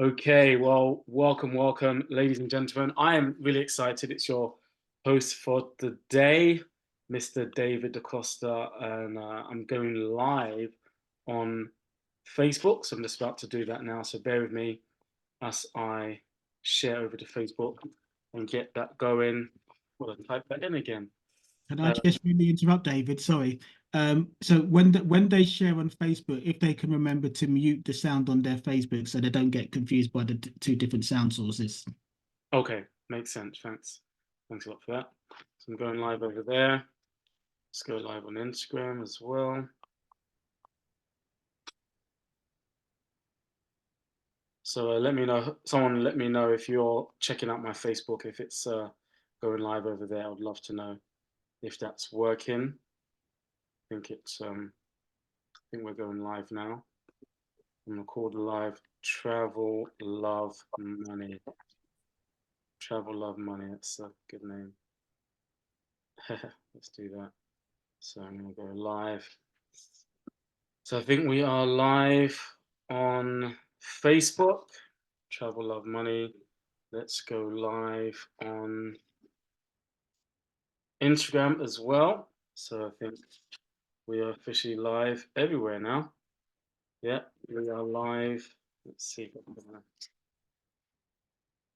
Okay, well, welcome, ladies and gentlemen. I am really excited. It's your host for the day, Mr. David DaCosta, and I'm going live on Facebook. So I'm just about to do that now. So bear with me as I share over to Facebook and get that going. Well, I type that in again. Can I just really interrupt, David? Sorry. So when they share on Facebook, if they can remember to mute the sound on their Facebook so they don't get confused by the two different sound sources. Okay, makes sense. Thanks a lot for that. So I'm going live over there. Let's go live on Instagram as well. So let me know, someone let me know if you're checking out my Facebook, if it's going live over there. I would love to know if that's working. I think we're going live now. I'm gonna call the live Travel Love Money. Travel Love Money, that's a good name. Let's do that. So I'm gonna go live. So I think we are live on Facebook, Travel Love Money. Let's go live on Instagram as well. So I think we are officially live everywhere now. Yeah, we are live. Let's see if I can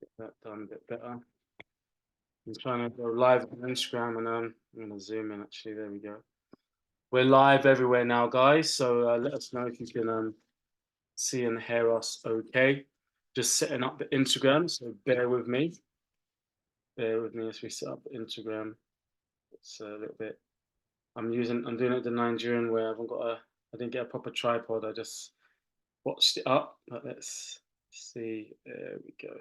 get that done a bit better. I'm trying to go live on Instagram and I'm gonna zoom in actually. There we go. We're live everywhere now, guys. So let us know if you can see and hear us okay. Just setting up the Instagram, so bear with me. Bear with me as we set up the Instagram. It's a little bit. I'm doing it the Nigerian way. I didn't get a proper tripod. I just watched it up. But let's see. There we go.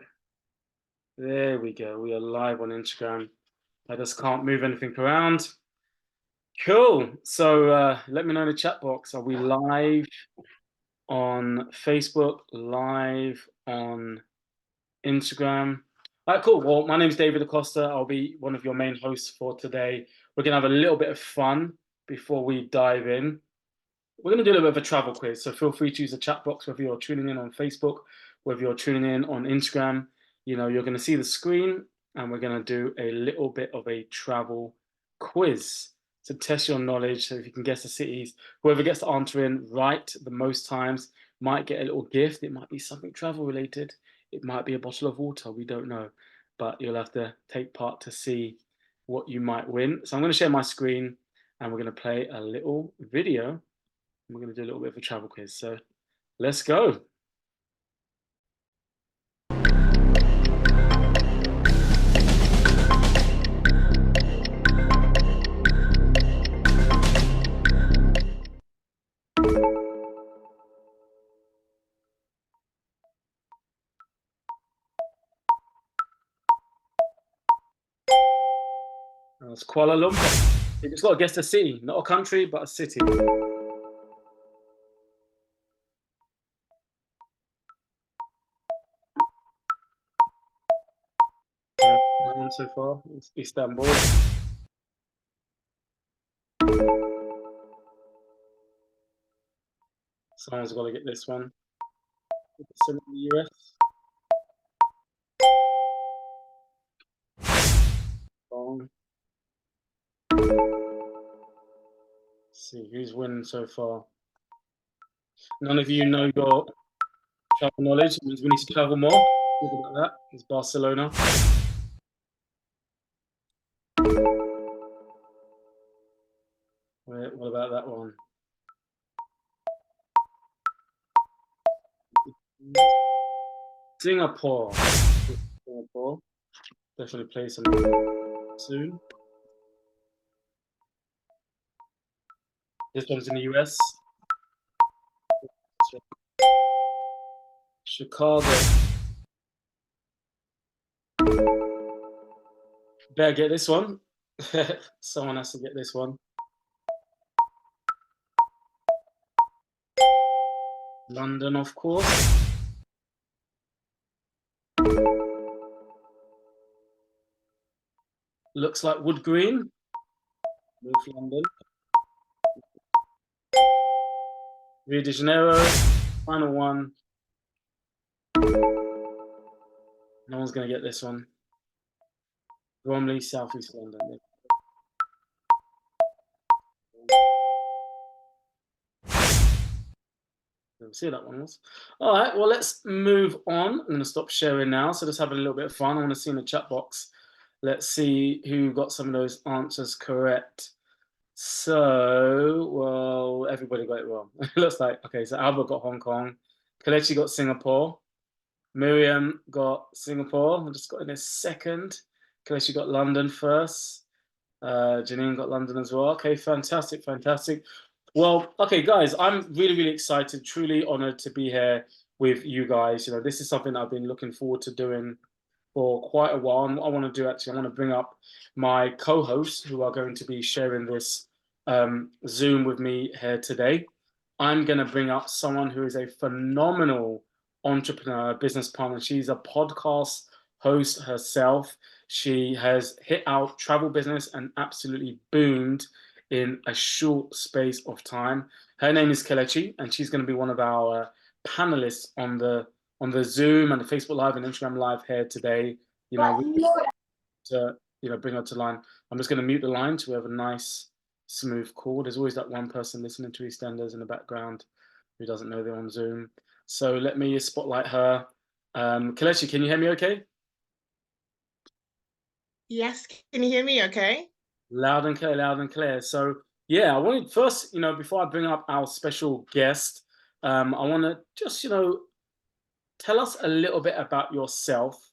There we go. We are live on Instagram. I just can't move anything around. Cool. So let me know in the chat box. Are we live on Facebook? Live on Instagram? All right, cool. Well, my name is David Acosta. I'll be one of your main hosts for today. We're going to have a little bit of fun before we dive in. We're going to do a little bit of a travel quiz, so feel free to use the chat box, whether you're tuning in on Facebook, whether you're tuning in on Instagram. You know, you're going to see the screen, and we're going to do a little bit of a travel quiz to test your knowledge. So if you can guess the cities, whoever gets the answer in right the most times might get a little gift. It might be something travel related. It might be a bottle of water. We don't know, but you'll have to take part to see what you might win. So I'm going to share my screen, and we're going to play a little video. We're going to do a little bit of a travel quiz. So let's go. It's Kuala Lumpur. You just got to guess the city, not a country, but a city. One so far. It's Istanbul. Someone's got to get this one. It's in the US. Wrong. Let's see who's winning so far. None of you know your travel knowledge. It means we need to travel more. Think about that. It's Barcelona. What about that one? Singapore. Singapore. Definitely play some soon. This one's in the US. Chicago. Better get this one. Someone has to get this one. London, of course. Looks like Wood Green. North London. Rio de Janeiro. Final one. No one's going to get this one. Bromley, South East London. See what that one was. All right, well, let's move on. I'm going to stop sharing now. So let's have a little bit of fun. I want to see in the chat box. Let's see who got some of those answers correct. So, well, everybody got it wrong. It looks like, okay, so Albert got Hong Kong. Kelechi got Singapore. Miriam got Singapore. I just got in a second. Kelechi got London first. Janine got London as well. Okay, fantastic, fantastic. Well, okay, guys, I'm really, really excited, truly honored to be here with you guys. You know, this is something I've been looking forward to doing for quite a while. And what I want to do, actually, I want to bring up my co-hosts who are going to be sharing this Zoom with me here today. I'm going to bring up someone who is a phenomenal entrepreneur, business partner. She's a podcast host herself. She has hit our travel business and absolutely boomed in a short space of time. Her name is Kelechi, and she's going to be one of our panelists on the Zoom and the Facebook Live and Instagram Live here today. You know, to bring her to line. I'm just going to mute the line so we have a nice smooth call. There's always that one person listening to EastEnders in the background who doesn't know they're on Zoom. So let me spotlight her. Kelechi, can you hear me okay? Yes, can you hear me okay? Loud and clear, loud and clear. So yeah, I wanted first, before I bring up our special guest, I want to just, tell us a little bit about yourself.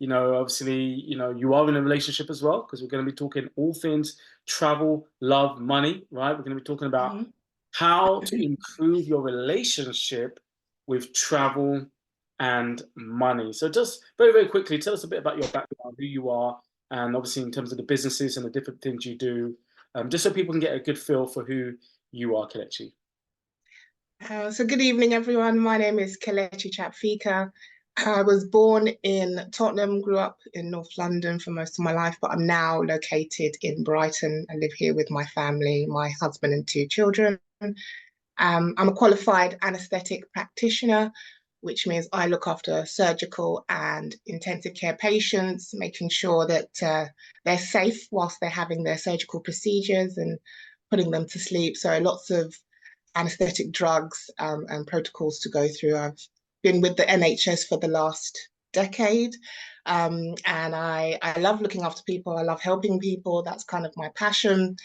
Obviously, you are in a relationship as well, because we're going to be talking all things travel, love, money, right? We're going to be talking about how to improve your relationship with travel and money. So just very, very quickly, tell us a bit about your background, who you are, and obviously in terms of the businesses and the different things you do, just so people can get a good feel for who you are, Kelechi. So good evening, everyone. My name is Kelechi Chapfika. I was born in Tottenham, grew up in North London for most of my life, but I'm now located in Brighton. I live here with my family, my husband and 2 children. I'm a qualified anaesthetic practitioner, which means I look after surgical and intensive care patients, making sure that they're safe whilst they're having their surgical procedures and putting them to sleep. So lots of anaesthetic drugs and protocols to go through. I've been with the NHS for the last decade, and I love looking after people. I love helping people. That's kind of my passion.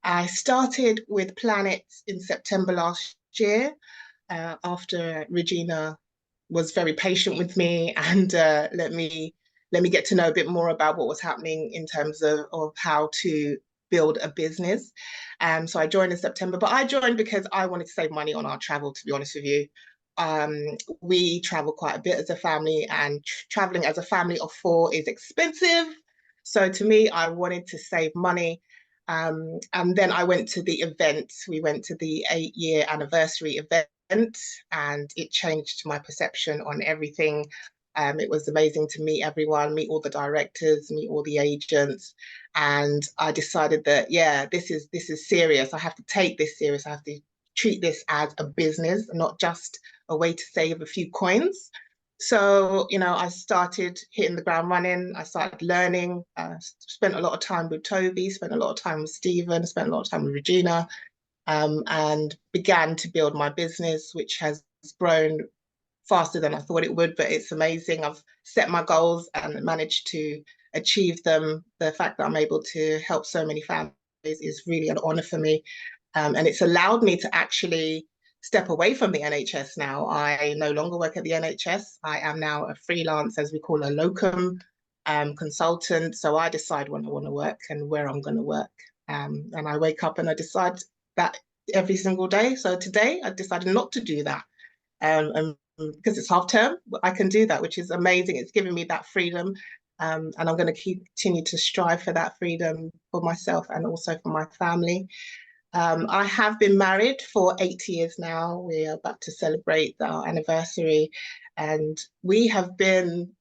I started with Planet in September last year after Regina was very patient with me and let me get to know a bit more about what was happening in terms of how to build a business. So I joined in September, but I joined because I wanted to save money on our travel, to be honest with you. We travel quite a bit as a family, and traveling as a family of 4 is expensive. So to me, I wanted to save money. And then I went to the event. We went to the 8-year anniversary event, and it changed my perception on everything. It was amazing to meet everyone, meet all the directors, meet all the agents. And I decided that, yeah, this is serious. I have to take this serious. I have to treat this as a business, not just a way to save a few coins. So, I started hitting the ground running. I started learning, spent a lot of time with Toby, spent a lot of time with Stephen, spent a lot of time with Regina, and began to build my business, which has grown faster than I thought it would, but it's amazing. I've set my goals and managed to achieve them. The fact that I'm able to help so many families is really an honor for me. And it's allowed me to actually step away from the NHS now. I no longer work at the NHS. I am now a freelance, as we call a locum consultant. So I decide when I want to work and where I'm going to work. And I wake up and I decide that every single day. So today I decided not to do that. And because it's half term, I can do that, which is amazing. It's giving me that freedom. And I'm going to continue to strive for that freedom for myself and also for my family. I have been married for 8 years now. We are about to celebrate our anniversary. And we have been,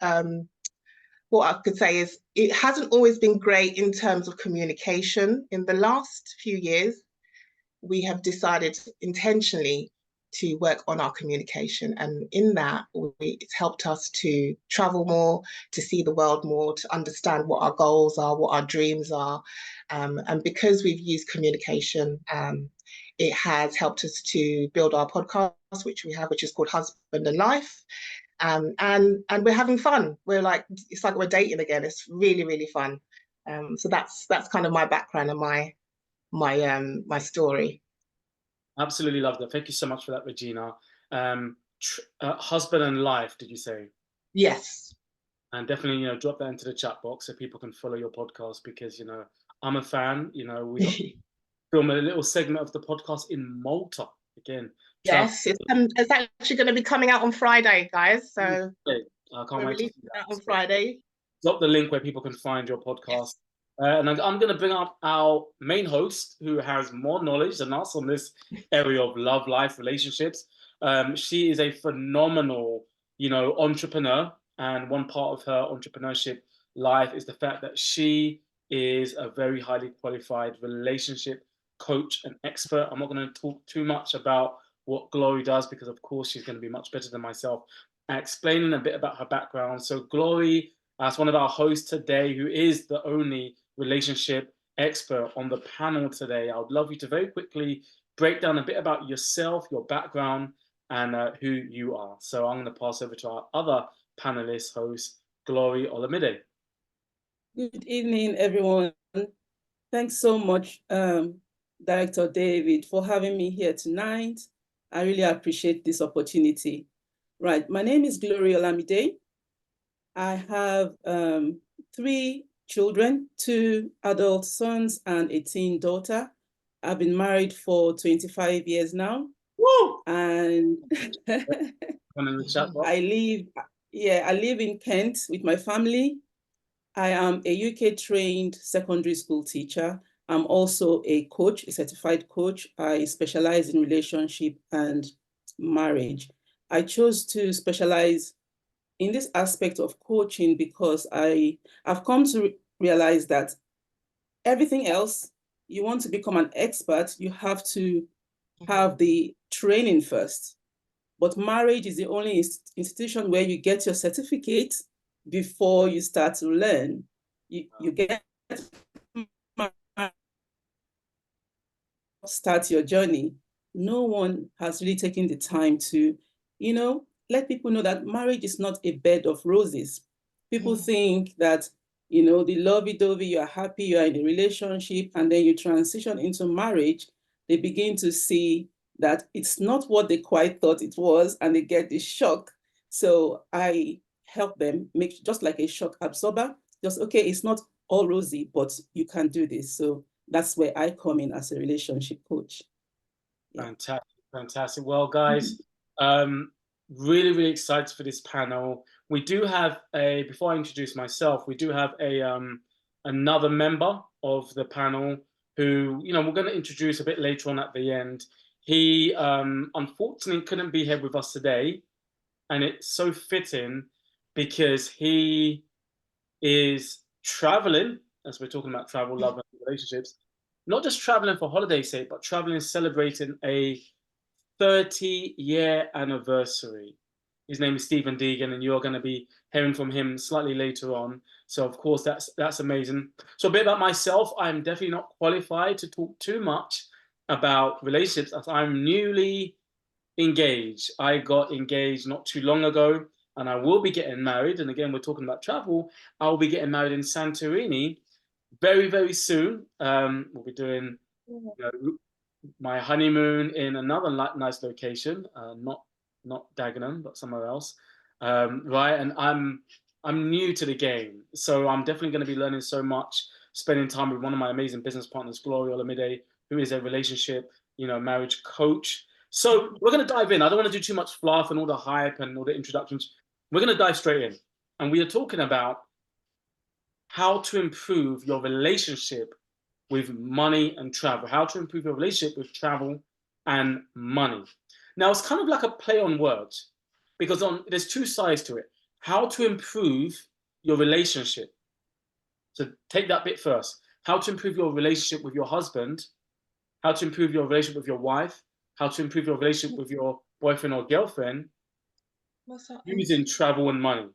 what I could say is, it hasn't always been great in terms of communication. In the last few years, we have decided intentionally to work on our communication. And in that, it's helped us to travel more, to see the world more, to understand what our goals are, what our dreams are. And because we've used communication, it has helped us to build our podcast, which we have, which is called Husband and Life. And we're having fun. It's like we're dating again. It's really, really fun. So that's kind of my background and my story. Absolutely love that. Thank you so much for that, Regina. Husband and Life, did you say? Yes. And definitely, drop that into the chat box so people can follow your podcast, because, I'm a fan. We got film a little segment of the podcast in Malta again. Yes, it's actually going to be coming out on Friday, guys. So I can't wait to see that on Friday. Drop the link where people can find your podcast. And I'm going to bring up our main host, who has more knowledge than us on this area of love, life, relationships. She is a phenomenal, entrepreneur. And one part of her entrepreneurship life is the fact that she is a very highly qualified relationship coach and expert. I'm not going to talk too much about what Glory does, because of course she's going to be much better than myself at explaining a bit about her background. So Glory, as one of our hosts today, who is the only relationship expert on the panel today, I would love you to very quickly break down a bit about yourself, your background, and who you are. So I'm going to pass over to our other panelist host, Glory OlaMide. Good evening, everyone. Thanks so much, Director David, for having me here tonight. I really appreciate this opportunity. Right, my name is Glory OlaMide. I have 3 children, 2 adult sons and a teen daughter. I've been married for 25 years now. Woo! And I live in Kent with my family. I am a UK trained secondary school teacher. I'm also a coach, a certified coach. I specialize in relationship and marriage. I chose to specialize in this aspect of coaching because I've come to realize that everything else, you want to become an expert, you have to have the training first. But marriage is the only institution where you get your certificate before you start to learn. You get start your journey. No one has really taken the time to, let people know that marriage is not a bed of roses. People think that, the lovey-dovey, you're happy, you're in a relationship, and then you transition into marriage, they begin to see that it's not what they quite thought it was, and they get this shock. So I help them make, just like a shock absorber, just, okay, it's not all rosy, but you can do this. So that's where I come in as a relationship coach. Yeah. Fantastic. Well, guys, really, really excited for this panel. We do have before I introduce myself, we do have another member of the panel who, we're going to introduce a bit later on at the end. He unfortunately couldn't be here with us today, and it's so fitting because he is traveling, as we're talking about travel, love, and relationships, not just traveling for holiday's sake, but traveling celebrating a 30-year anniversary. His name is Stephen Deegan, and you're going to be hearing from him slightly later on. So, of course, that's amazing. So a bit about myself. I'm definitely not qualified to talk too much about relationships, as I'm newly engaged. I got engaged not too long ago, and I will be getting married. And again, we're talking about travel. I'll be getting married in Santorini very, very soon. We'll be doing my honeymoon in another nice location, not Dagenham, but somewhere else, right? And I'm new to the game, so I'm definitely going to be learning so much, spending time with one of my amazing business partners, Glory OlaMide, who is a relationship, marriage coach. So we're going to dive in. I don't want to do too much fluff and all the hype and all the introductions. We're going to dive straight in, and we are talking about how to improve your relationship with money and travel, how to improve your relationship with travel and money. Now, it's kind of like a play on words, because there's 2 sides to it. How to improve your relationship. So take that bit first. How to improve your relationship with your husband, how to improve your relationship with your wife, how to improve your relationship with your boyfriend or girlfriend What's that? using travel and money.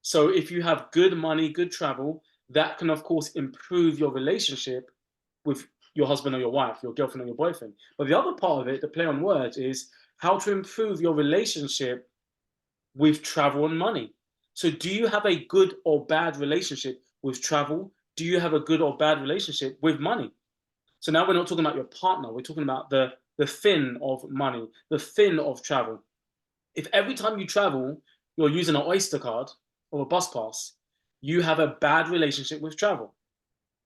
So if you have good money, good travel, that can of course improve your relationship with your husband or your wife, your girlfriend or your boyfriend. But the other part of it, the play on words, is how to improve your relationship with travel and money. So do you have a good or bad relationship with travel? Do you have a good or bad relationship with money? So now we're not talking about your partner, we're talking about the fin of money, the fin of travel. If every time you travel, you're using an Oyster card or a bus pass, you have a bad relationship with travel.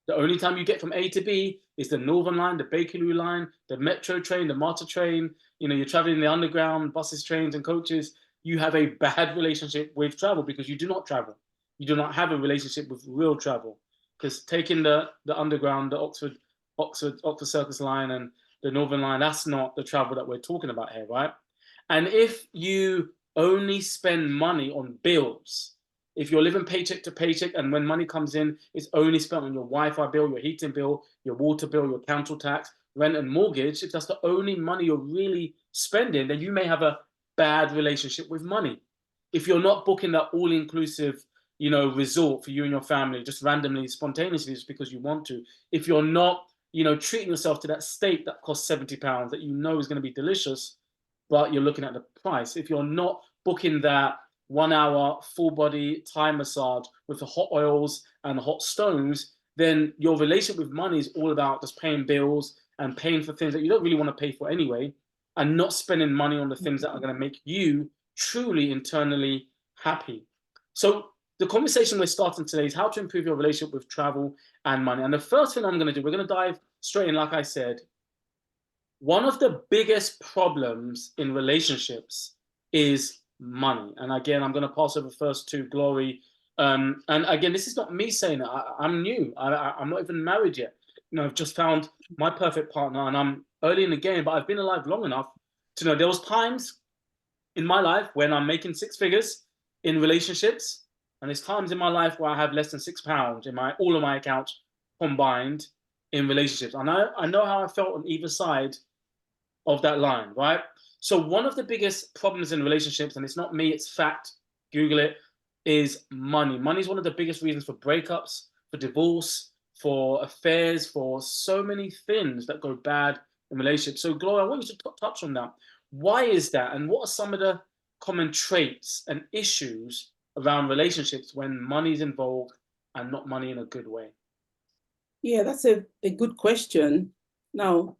The only time you get from A to B is the Northern Line, the Bakerloo Line, the Metro train, the MARTA train. You know, you're traveling the underground, buses, trains, and coaches. You have a bad relationship with travel because you do not travel. You do not have a relationship with real travel. Because taking the underground, the Oxford Circus line and the Northern Line, that's not the travel that we're talking about here, right? And if you only spend money on bills, if you're living paycheck to paycheck and when money comes in, it's only spent on your Wi-Fi bill, your heating bill, your water bill, your council tax, rent and mortgage, if that's the only money you're really spending, then you may have a bad relationship with money. If you're not booking that all-inclusive, you know, resort for you and your family, just randomly, spontaneously, just because you want to, if you're not, you know, treating yourself to that steak that costs £70 that you know is going to be delicious, but you're looking at the price, if you're not booking that 1 hour full body Thai massage with the hot oils and the hot stones, then your relationship with money is all about just paying bills and paying for things that you don't really want to pay for anyway, and not spending money on the things that are going to make you truly internally happy. So the conversation we're starting today is how to improve your relationship with travel and money. And the first thing I'm going to do, we're going to dive straight in, like I said. One of the biggest problems in relationships is money. And again, I'm going to pass over first to Glory. And again, this is not me saying it. I'm new. I'm not even married yet. You know, I've just found my perfect partner and I'm early in the game, but I've been alive long enough to know there was times in my life when I'm making six figures in relationships. And there's times in my life where I have less than £6 in all of my accounts combined in relationships. I know how I felt on either side of that line, right? So one of the biggest problems in relationships, and it's not me, it's fact, Google it, is money. Money is one of the biggest reasons for breakups, for divorce, for affairs, for so many things that go bad in relationships. So Gloria, I want you to touch on that. Why is that? And what are some of the common traits and issues around relationships when money is involved and not money in a good way? Yeah, that's a good question. Now,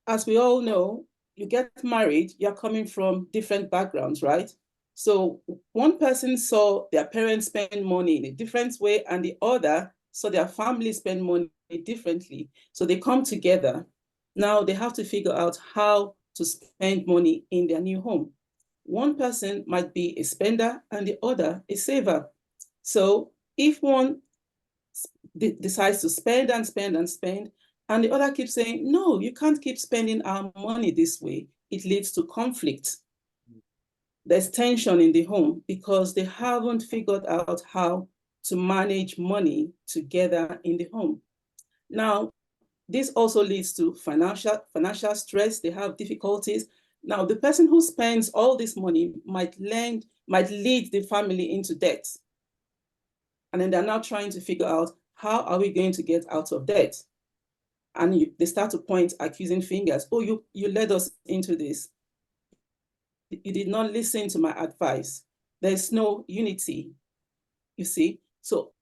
as we all know, you get married, you're coming from different backgrounds, right? So one person saw their parents spend money in a different way and the other saw their family spend money differently. So they come together. Now they have to figure out how to spend money in their new home. One person might be a spender and the other a saver. So if one decides to spend and spend and spend, and the other keeps saying, no, you can't keep spending our money this way, it leads to conflict. There's tension in the home because they haven't figured out how to manage money together in the home. Now, this also leads to financial stress. They have difficulties. Now, the person who spends all this money might lead the family into debt. And then they're now trying to figure out, how are we going to get out of debt? And they start to point accusing fingers. Oh, you led us into this. You did not listen to my advice. There's no unity, you see. So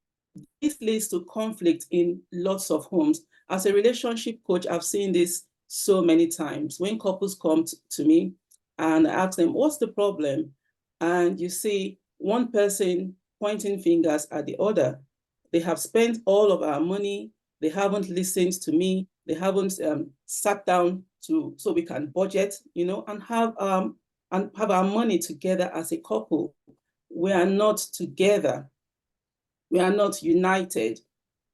this leads to conflict in lots of homes. As a relationship coach, I've seen this so many times. When couples come to me and I ask them, what's the problem? And you see one person pointing fingers at the other. They have spent all of our money. They haven't listened to me. They haven't sat down so we can budget, you know, and have our money together as a couple. We are not together. We are not united.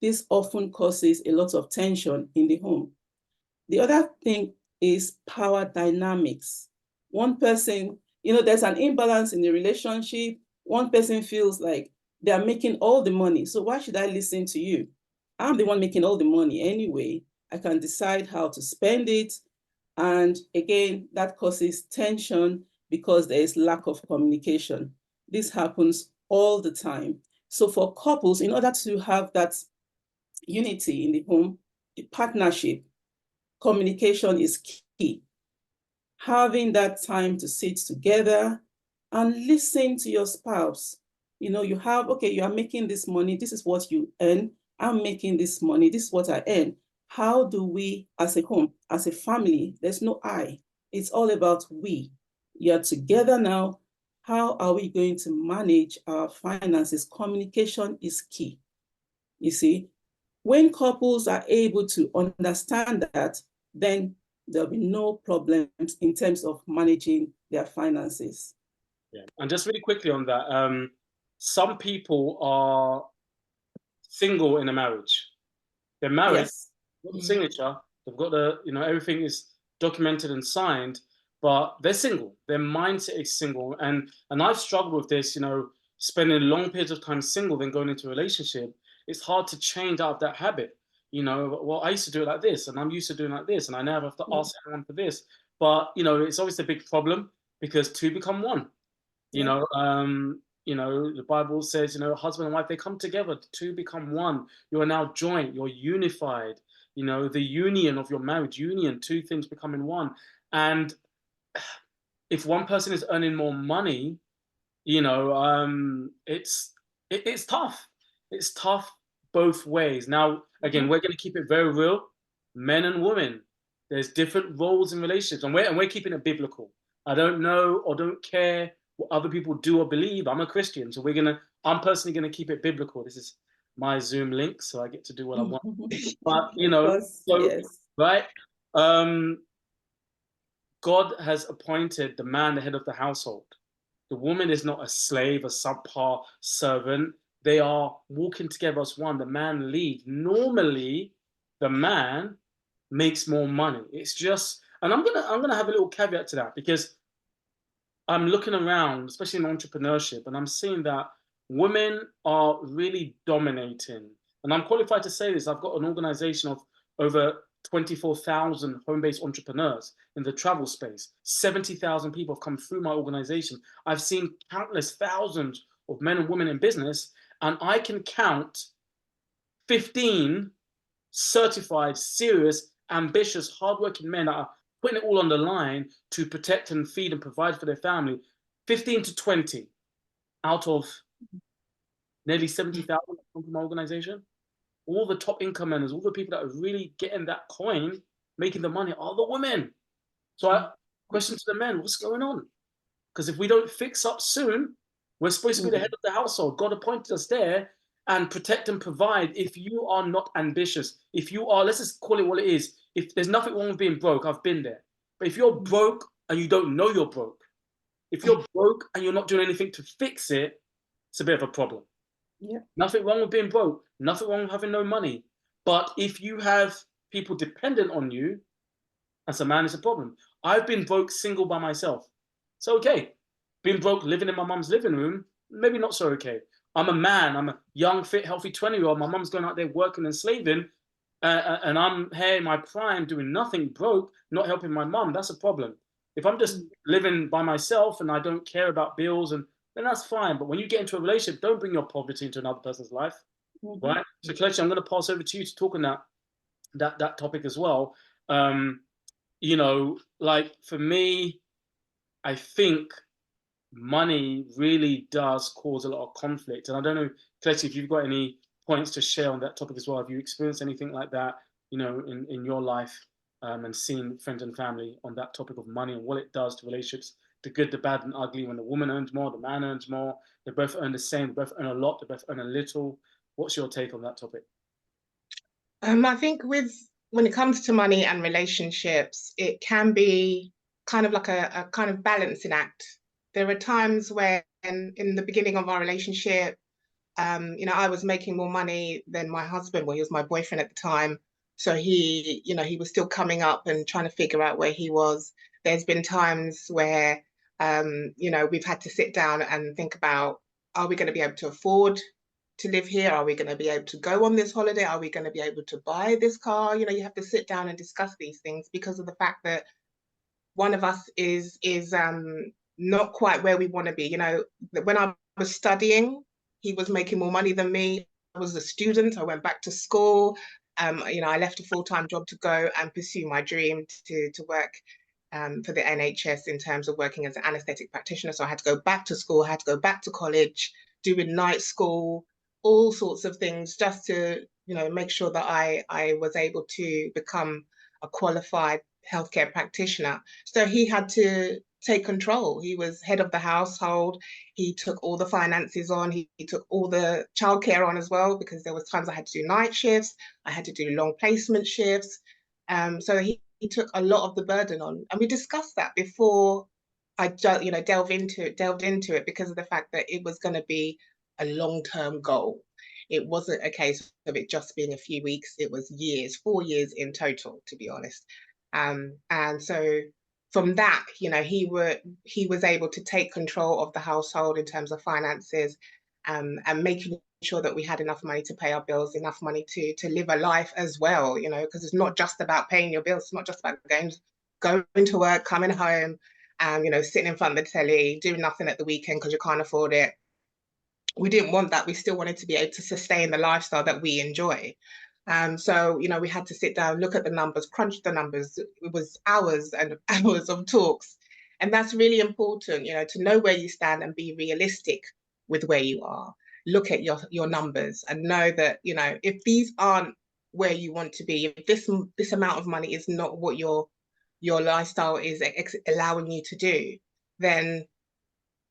This often causes a lot of tension in the home. The other thing is power dynamics. One person, you know, there's an imbalance in the relationship. One person feels like they are making all the money. So why should I listen to you? I'm the one making all the money anyway. I can decide how to spend it. And again, that causes tension because there is lack of communication. This happens all the time. So for couples, in order to have that unity in the home, the partnership, communication is key. Having that time to sit together and listen to your spouse. You know, you are making this money, this is what you earn. I'm making this money, this is what I earn. How do we, as a home, as a family, there's no I, it's all about we. You're together now. How are we going to manage our finances? Communication is key. You see, when couples are able to understand that, then there'll be no problems in terms of managing their finances. Yeah, and just really quickly on that, some people are single in a marriage. They're married, Yes. got the signature, they've got the, everything is documented and signed, but they're single. Their mindset is single, and I've struggled with this. Spending long periods of time single, then going into a relationship. It's hard to change out of that habit. Well, I used to do it like this, and I'm used to doing like this, and I never have to ask anyone for this. But it's always a big problem because two become one. The Bible says, husband and wife, they come together, the two become one. You are now joint, you're unified. The union of your marriage, two things becoming one. And if one person is earning more money, it's tough. It's tough both ways. Now, again, we're going to keep it very real. Men and women, there's different roles in relationships, and we're keeping it biblical. I don't know or don't care what other people do or believe. I'm a Christian, so I'm personally gonna keep it biblical. This is my Zoom link, so I get to do what I want. But yes. Right? God has appointed the man the head of the household. The woman is not a slave, a subpar servant. They are walking together as one. The man leads. Normally, the man makes more money. It's just, and I'm gonna have a little caveat to that, because I'm looking around, especially in entrepreneurship, and I'm seeing that women are really dominating. And I'm qualified to say this. I've got an organization of over 24,000 home-based entrepreneurs in the travel space. 70,000 people have come through my organization. I've seen countless thousands of men and women in business, and I can count 15 certified, serious, ambitious, hardworking men that are putting it all on the line to protect and feed and provide for their family. 15 to 20 out of nearly 70,000 from my organization. All the top income earners, all the people that are really getting that coin, making the money, are the women. So question to the men, what's going on? Because if we don't fix up soon, we're supposed to be the head of the household. God appointed us there and protect and provide. If you are not ambitious, if you are, let's just call it what it is. If there's nothing wrong with being broke, I've been there. But if you're broke and you don't know you're broke, if you're broke and you're not doing anything to fix it, it's a bit of a problem. Yeah. Nothing wrong with being broke. Nothing wrong with having no money. But if you have people dependent on you, as a man, it's a problem. I've been broke single by myself. So, okay. Being broke, living in my mum's living room, maybe not so okay. I'm a man. I'm a young, fit, healthy 20-year-old. My mum's going out there working and slaving. And I'm here in my prime doing nothing, broke, not helping my mum. That's a problem. If I'm just living by myself and I don't care about bills, then that's fine. But when you get into a relationship, don't bring your poverty into another person's life. Right? So, Kelechi, I'm going to pass over to you to talk on that topic as well. Like for me, I think money really does cause a lot of conflict. And I don't know, Kelechi, if you've got any points to share on that topic as well. Have you experienced anything like that, in your life, and seen friends and family on that topic of money and what it does to relationships, the good, the bad, and ugly? When the woman earns more, the man earns more, they both earn the same, they both earn a lot, they both earn a little. What's your take on that topic? I think when it comes to money and relationships, it can be kind of like a kind of balancing act. There are times when in the beginning of our relationship, I was making more money than my husband. Well, he was my boyfriend at the time. So he was still coming up and trying to figure out where he was. There's been times where, we've had to sit down and think about, are we going to be able to afford to live here? Are we going to be able to go on this holiday? Are we going to be able to buy this car? You have to sit down and discuss these things because of the fact that one of us is not quite where we want to be. You know, when I was studying, he was making more money than me. I was a student. I went back to school. You know, I left a full-time job to go and pursue my dream to work for the NHS in terms of working as an anaesthetic practitioner. So I had to go back to school, I had to go back to college, doing night school, all sorts of things just to, you know, make sure that I was able to become a qualified healthcare practitioner. So he had to take control. He was head of the household. He took all the finances on. He took all the childcare on as well, because there was times I had to do night shifts. I had to do long placement shifts. So he took a lot of the burden on, and we discussed that before I, you know, delved into it, because of the fact that it was going to be a long-term goal. It wasn't a case of it just being a few weeks. It was years, 4 years in total, to be honest. And so from that, you know, he was able to take control of the household in terms of finances, and making sure that we had enough money to pay our bills, enough money to live a life as well, you know, because it's not just about paying your bills. It's not just about going to work, coming home, you know, sitting in front of the telly, doing nothing at the weekend because you can't afford it. We didn't want that. We still wanted to be able to sustain the lifestyle that we enjoy. So, you know, we had to sit down, look at the numbers, crunch the numbers. It was hours and hours of talks. And that's really important, you know, to know where you stand and be realistic with where you are. Look at your numbers and know that, you know, if these aren't where you want to be, if this amount of money is not what your lifestyle is allowing you to do, then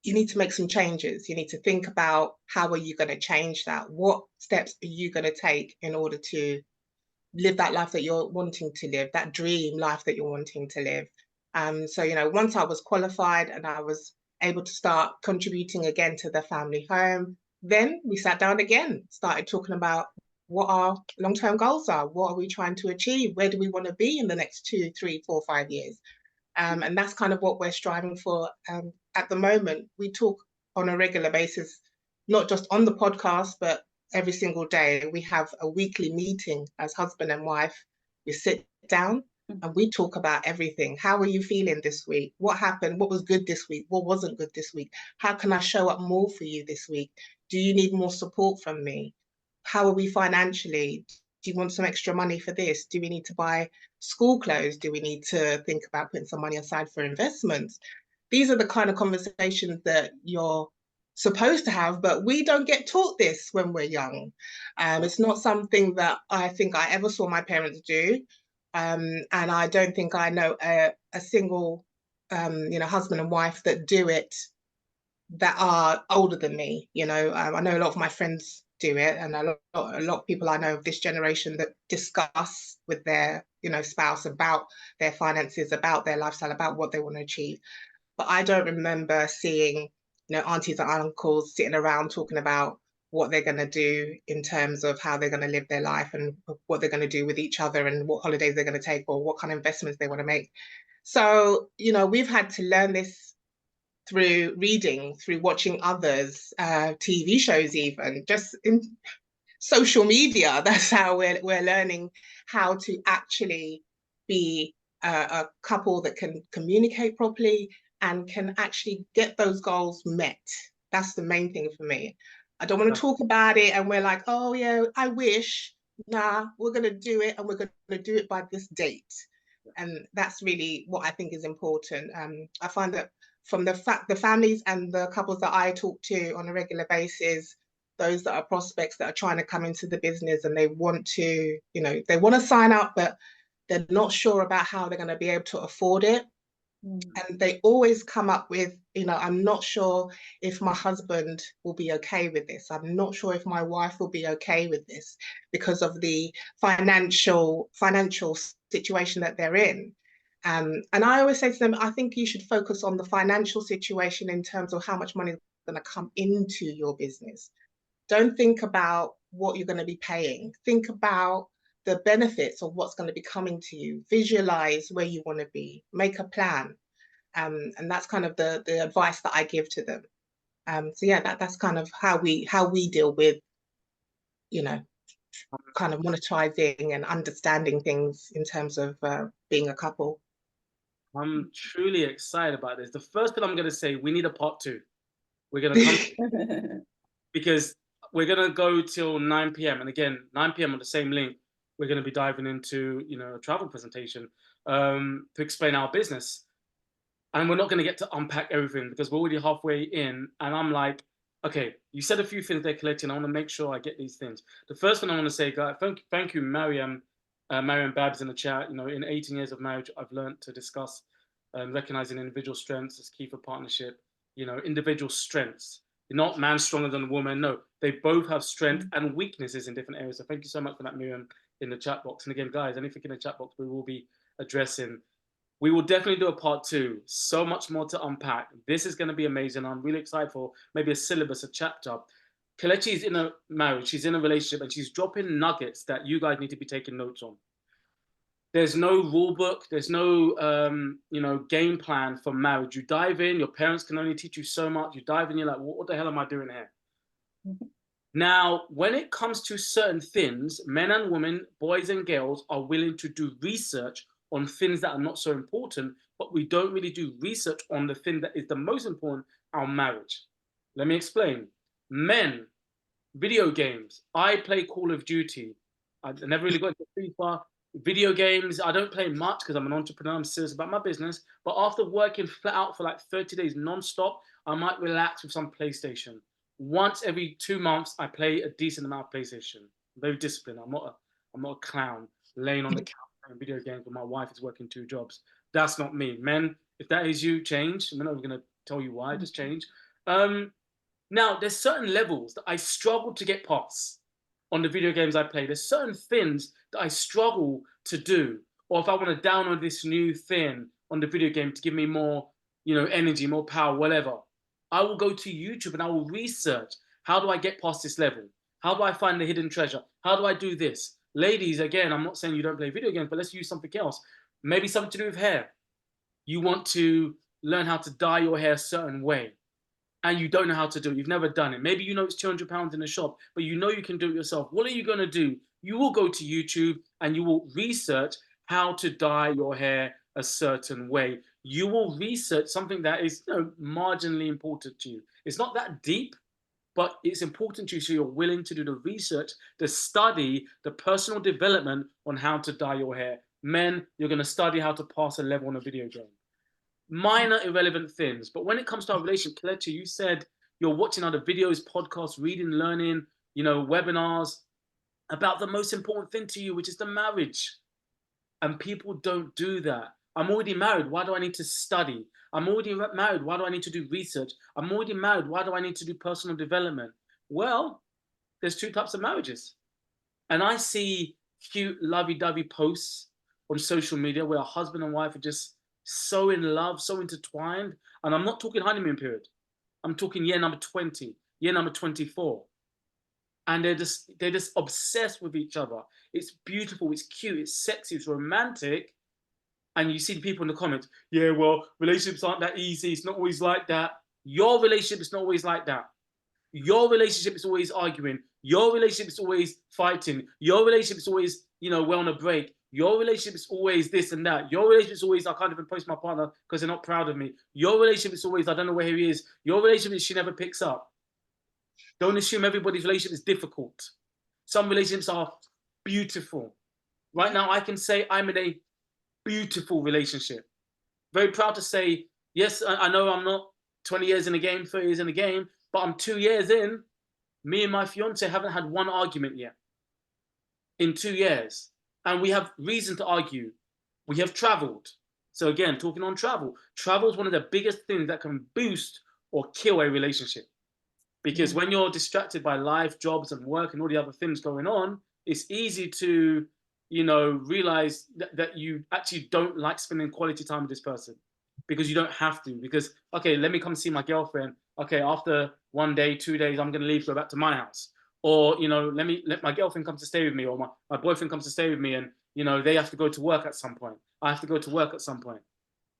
you need to make some changes. You need to think about, how are you going to change that? What steps are you going to take in order to live that life that you're wanting to live, that dream life that you're wanting to live? So, you know, once I was qualified and I was able to start contributing again to the family home, then we sat down again, started talking about what our long-term goals are. What are we trying to achieve? Where do we want to be in the next 2, 3, 4, 5 years? And that's kind of what we're striving for at the moment. We talk on a regular basis, not just on the podcast, but every single day. We have a weekly meeting as husband and wife. We sit down and we talk about everything. How are you feeling this week? What happened? What was good this week? What wasn't good this week? How can I show up more for you this week? Do you need more support from me? How are we financially? Do you want some extra money for this? Do we need to buy school clothes? Do we need to think about putting some money aside for investments? These are the kind of conversations that you're supposed to have, but we don't get taught this when we're young. It's not something that I think I ever saw my parents do. And I don't think I know a single, you know, husband and wife that do it that are older than me. You know, I know a lot of my friends do it, and a lot of people I know of this generation that discuss with their, you know, spouse about their finances, about their lifestyle, about what they want to achieve. But I don't remember seeing, you know, aunties and uncles sitting around talking about what they're going to do in terms of how they're going to live their life and what they're going to do with each other and what holidays they're going to take or what kind of investments they want to make. So, you know, we've had to learn this through reading, through watching others, TV shows, even just in social media. That's how we're learning how to actually be a couple that can communicate properly and can actually get those goals met. That's the main thing for me. I don't want to talk about it and we're like, oh yeah, I wish. Nah, we're going to do it, and we're going to do it by this date. And that's really what I think is important. I find that from the families and the couples that I talk to on a regular basis, those that are prospects that are trying to come into the business and they want to, you know, they want to sign up, but they're not sure about how they're going to be able to afford it. And they always come up with, you know, I'm not sure if my husband will be okay with this. I'm not sure if my wife will be okay with this because of the financial situation that they're in. And I always say to them, I think you should focus on the financial situation in terms of how much money is going to come into your business. Don't think about what you're going to be paying. Think about the benefits of what's going to be coming to you. Visualize where you want to be. Make a plan. And that's kind of the advice that I give to them. So yeah, that's kind of how we deal with, you know, kind of monetizing and understanding things in terms of being a couple. I'm truly excited about this. The first thing I'm going to say, we need a part 2. We're going to come because we're going to go till 9 p.m. And again, 9 p.m. on the same link, we're going to be diving into, a travel presentation to explain our business. And we're not going to get to unpack everything because we're already halfway in. And I'm like, okay, you said a few things there, collecting. I want to make sure I get these things. The first thing I want to say, guys, thank you, Mariam Babs in the chat. In 18 years of marriage, I've learned to discuss recognizing individual strengths is key for partnership. Individual strengths. You're not man stronger than a woman. No, they both have strength and weaknesses in different areas. So thank you so much for that, Miriam, in the chat box. And again, guys, anything in the chat box, we will be addressing. We will definitely do a part 2. So much more to unpack. This is going to be amazing. I'm really excited for maybe a syllabus, a chapter. Kelechi is in a marriage. She's in a relationship, and she's dropping nuggets that you guys need to be taking notes on. There's no rule book. There's no, game plan for marriage. You dive in. Your parents can only teach you so much. You dive in. You're like, what the hell am I doing here? Now, when it comes to certain things, men and women, boys and girls are willing to do research on things that are not so important, but we don't really do research on the thing that is the most important, our marriage. Let me explain. Men, video games. I play Call of Duty. I never really got into FIFA. Video games, I don't play much because I'm an entrepreneur. I'm serious about my business. But after working flat out for like 30 days non-stop, I might relax with some PlayStation. Once every 2 months, I play a decent amount of PlayStation. I'm very disciplined. I'm not a clown laying on the couch playing video games when my wife is working 2 jobs. That's not me. Men, if that is you, change. I'm not going to tell you why, just change. Now, there's certain levels that I struggle to get past on the video games I play. There's certain things that I struggle to do. Or if I want to download this new thing on the video game to give me more, energy, more power, whatever, I will go to YouTube and I will research, how do I get past this level? How do I find the hidden treasure? How do I do this? Ladies, again, I'm not saying you don't play video games, but let's use something else. Maybe something to do with hair. You want to learn how to dye your hair a certain way, and you don't know how to do it. You've never done it. Maybe you know it's £200 in the shop, but you know you can do it yourself. What are you going to do? You will go to YouTube and you will research how to dye your hair a certain way. You will research something that is marginally important to you. It's not that deep, but it's important to you, so you're willing to do the research, the study, the personal development on how to dye your hair. Men, you're going to study how to pass a level on a video game. Minor, irrelevant things. But when it comes to our relationship, Kelechi, you said you're watching other videos, podcasts, reading, learning, webinars about the most important thing to you, which is the marriage. And people don't do that. I'm already married. Why do I need to study? I'm already married. Why do I need to do research? I'm already married. Why do I need to do personal development? Well, there's 2 types of marriages. And I see cute lovey-dovey posts on social media where a husband and wife are just so in love, so intertwined. And I'm not talking honeymoon period. I'm talking year number 20, year number 24. And they're just obsessed with each other. It's beautiful, it's cute, it's sexy, it's romantic. And you see the people in the comments, yeah, well, relationships aren't that easy. It's not always like that. Your relationship is not always like that. Your relationship is always arguing. Your relationship is always fighting. Your relationship is always, we're on a break. Your relationship is always this and that. Your relationship is always, I can't even post my partner because they're not proud of me. Your relationship is always, I don't know where he is. Your relationship is she never picks up. Don't assume everybody's relationship is difficult. Some relationships are beautiful. Right now, I can say I'm in a beautiful relationship. Very proud to say, yes, I know I'm not 20 years in the game, 30 years in the game, but I'm 2 years in. Me and my fiance haven't had one argument yet in 2 years. And we have reason to argue. We have traveled. So again, talking on travel. Travel is one of the biggest things that can boost or kill a relationship. Because when you're distracted by life, jobs and work and all the other things going on, it's easy to, realize that you actually don't like spending quality time with this person because you don't have to. Because, okay, let me come see my girlfriend. Okay, after 1 day, 2 days, I'm going to leave, go back to my house. Or, let my girlfriend come to stay with me, or my boyfriend comes to stay with me, and, they have to go to work at some point. I have to go to work at some point.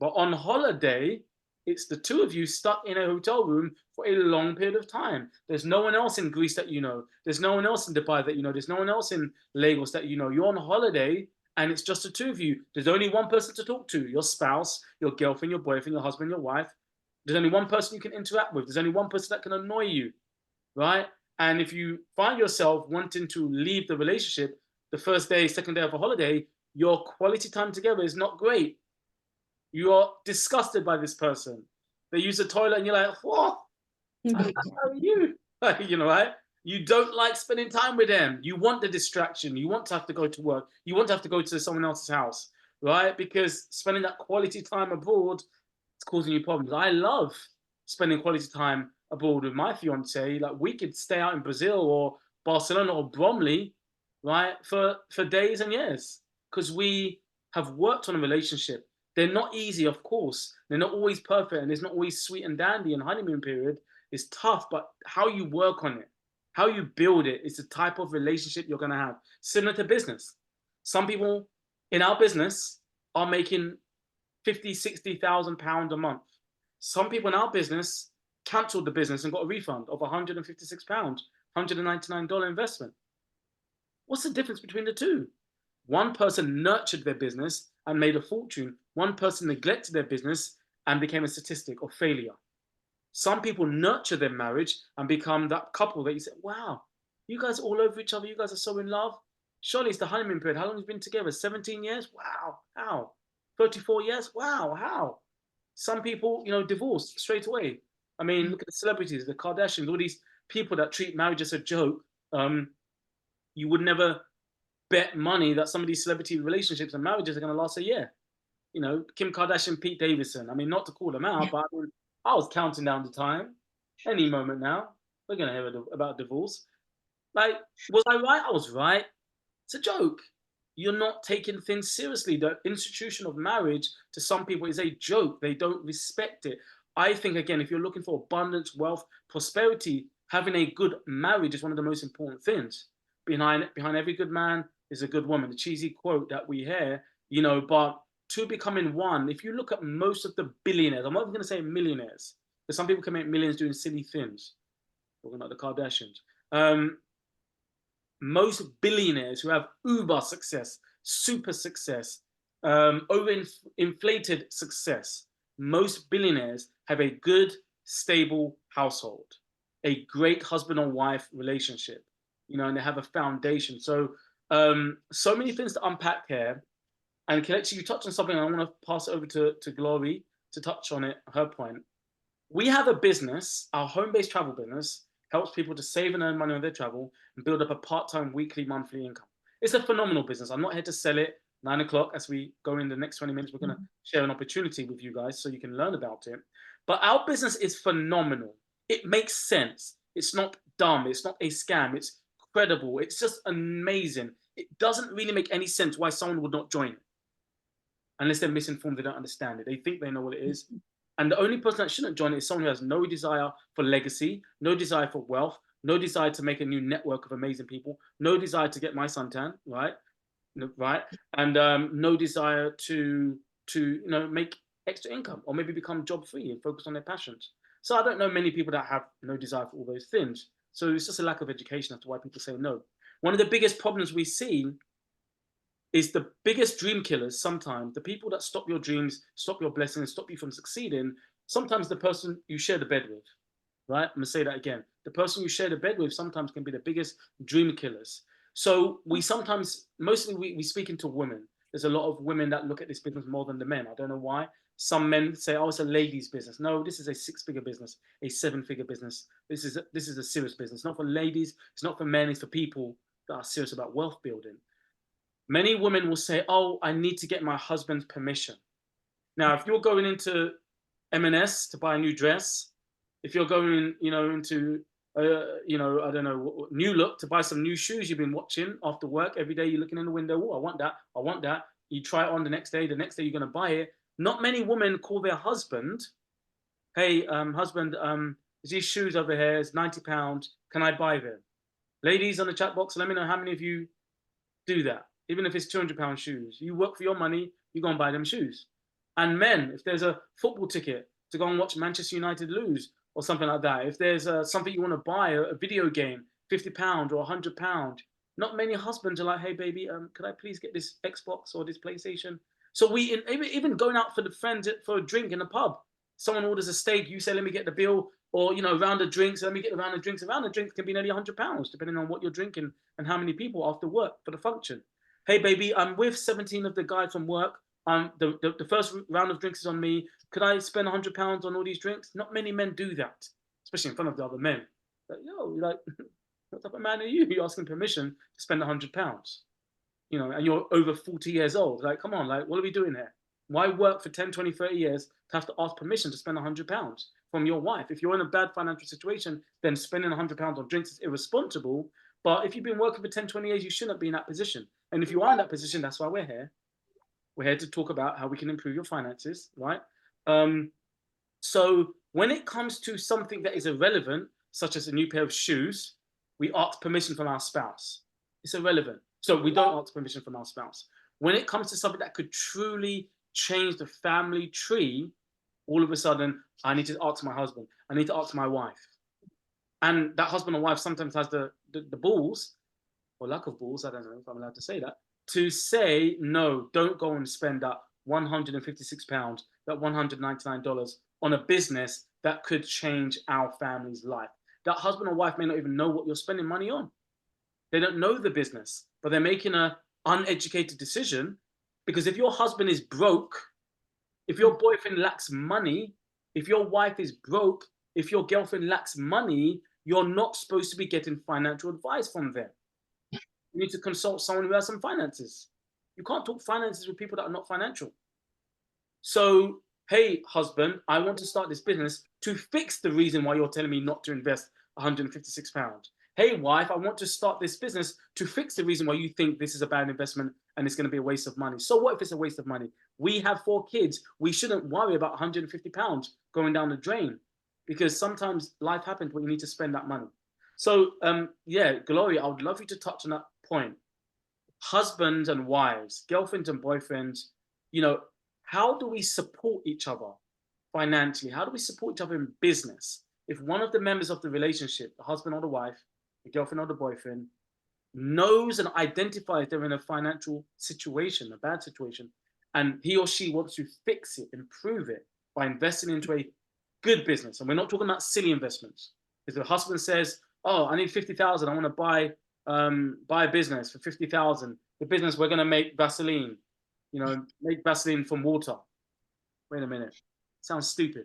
But on holiday, it's the 2 of you stuck in a hotel room for a long period of time. There's no one else in Greece that you know. There's no one else in Dubai that you know. There's no one else in Lagos that you know. You're on holiday and it's just the two of you. There's only one person to talk to, your spouse, your girlfriend, your boyfriend, your husband, your wife. There's only one person you can interact with. There's only one person that can annoy you, right? And if you find yourself wanting to leave the relationship the first day, second day of a holiday, your quality time together is not great. You are disgusted by this person. They use the toilet and you're like, what? How are you? You know, right? You don't like spending time with them. You want the distraction. You want to have to go to work. You want to have to go to someone else's house, right? Because spending that quality time abroad is causing you problems. I love spending quality time abroad with my fiance. Like, we could stay out in Brazil or Barcelona or Bromley, right, for days and years, because we have worked on a relationship. They're not easy, of course. They're not always perfect, and it's not always sweet and dandy. And honeymoon period is tough, but how you work on it, how you build it, is the type of relationship you're going to have. Similar to business. Some people in our business are making 50, 60,000 pounds a month. Some people in our business cancelled the business and got a refund of 156 pounds, $199 investment. What's the difference between the two? One person nurtured their business and made a fortune. One person neglected their business and became a statistic of failure. Some people nurture their marriage and become that couple that you say, wow, you guys are all over each other. You guys are so in love. Surely it's the honeymoon period. How long have you been together? 17 years? Wow. How? 34 years? Wow. How? Some people, you know, divorce straight away. I mean, look at the celebrities, the Kardashians, all these people that treat marriage as a joke. You would never bet money that some of these celebrity relationships and marriages are going to last a year. You know, Kim Kardashian, Pete Davidson. I mean, not to call them out, but I was counting down the time. Any moment now, we're going to hear about divorce. Like, was I right? I was right. It's a joke. You're not taking things seriously. The institution of marriage to some people is a joke. They don't respect it. I think, again, if you're looking for abundance, wealth, prosperity, having a good marriage is one of the most important things. Behind every good man is a good woman. The cheesy quote that we hear, you know, but two becoming one. If you look at most of the billionaires, I'm not even going to say millionaires, because some people can make millions doing silly things. Talking about the Kardashians. Most billionaires who have uber success, super success, overinflated success, most billionaires have a good, stable household, a great husband and wife relationship, you know, and they have a foundation. So, so many things to unpack here. And Kelechi, you touched on something, and I want to pass it over to Glory to touch on it, her point. We have a business, our home-based travel business, helps people to save and earn money on their travel and build up a part-time, weekly, monthly income. It's a phenomenal business. I'm not here to sell it. 9 o'clock, as we go in the next 20 minutes, we're going to share an opportunity with you guys so you can learn about it. But our business is phenomenal. It makes sense. It's not dumb. It's not a scam. It's credible. It's just amazing. It doesn't really make any sense why someone would not join it. Unless they're misinformed, they don't understand it. They think they know what it is. And the only person that shouldn't join it is someone who has no desire for legacy, no desire for wealth, no desire to make a new network of amazing people, no desire to get my suntan, right? Right? And no desire to you know, make extra income or maybe become job-free and focus on their passions. So I don't know many people that have no desire for all those things. So it's just a lack of education as to why people say no. One of the biggest problems we see is the biggest dream killers. Sometimes the people that stop your dreams, stop your blessings, stop you from succeeding, sometimes the person you share the bed with, right? I'm gonna say that again. The person you share the bed with sometimes can be the biggest dream killers. So we sometimes, mostly we speak into women. There's a lot of women that look at this business more than the men. I don't know why. Some men say, oh, it's a ladies' business. No, this is a 6-figure business, a 7-figure business. This is a serious business. It's not for ladies, it's not for men, it's for people that are serious about wealth building. Many women will say, oh, I need to get my husband's permission. Now, if you're going into M&S to buy a new dress, if you're going, you know, into, you know, I don't know, New Look to buy some new shoes you've been watching after work, every day you're looking in the window, oh, I want that, I want that. You try it on the next day you're going to buy it. Not many women call their husband, hey, husband, these shoes over here is £90, can I buy them? Ladies on the chat box, let me know how many of you do that. Even if it's £200 shoes, you work for your money, you go and buy them shoes. And men, if there's a football ticket to go and watch Manchester United lose or something like that, if there's something you want to buy, a video game, £50 or £100, Not many husbands are like, hey, baby, could I please get this Xbox or this PlayStation? So even going out for the friends for a drink in a pub, someone orders a steak, you say, let me get the bill, or, you know, a round of drinks, let me get the round of drinks. A round of drinks can be nearly £100, depending on what you're drinking and how many people after work for the function. Hey, baby, I'm with 17 of the guys from work. The first round of drinks is on me. Could I spend £100 on all these drinks? Not many men do that, especially in front of the other men. Like, yo, you're like, what type of man are you? You're asking permission to spend £100, you know, and you're over 40 years old. Like, come on, like, what are we doing here? Why work for 10, 20, 30 years to have to ask permission to spend £100 from your wife? If you're in a bad financial situation, then spending £100 on drinks is irresponsible. But if you've been working for 10, 20 years, you shouldn't be in that position. And if you are in that position, that's why we're here. We're here to talk about how we can improve your finances, right? So when it comes to something that is irrelevant, such as a new pair of shoes, we ask permission from our spouse. It's irrelevant. So we don't ask permission from our spouse. When it comes to something that could truly change the family tree, all of a sudden, I need to ask my husband. I need to ask my wife. And that husband or wife sometimes has the balls, or lack of balls, I don't know if I'm allowed to say that, to say, no, don't go and spend that £156, that $199 on a business that could change our family's life. That husband or wife may not even know what you're spending money on. They don't know the business, but they're making an uneducated decision, because if your husband is broke, if your boyfriend lacks money, if your wife is broke, if your girlfriend lacks money, you're not supposed to be getting financial advice from them. You need to consult someone who has some finances. You can't talk finances with people that are not financial. So, hey, husband, I want to start this business to fix the reason why you're telling me not to invest £156. Hey, wife, I want to start this business to fix the reason why you think this is a bad investment and it's going to be a waste of money. So what if it's a waste of money? We have 4 kids. We shouldn't worry about £150 going down the drain, because sometimes life happens where you need to spend that money. So, yeah, Gloria, I would love you to touch on that point. Husbands and wives, girlfriends and boyfriends, you know, how do we support each other financially? How do we support each other in business? If one of the members of the relationship, the husband or the wife, the girlfriend or the boyfriend, knows and identifies they're in a financial situation, a bad situation, and he or she wants to fix it, improve it by investing into a good business. And we're not talking about silly investments. If the husband says, oh, I need 50,000, I want to buy a business for 50,000. The business, we're going to make Vaseline, you know, make Vaseline from water. Wait a minute. Sounds stupid.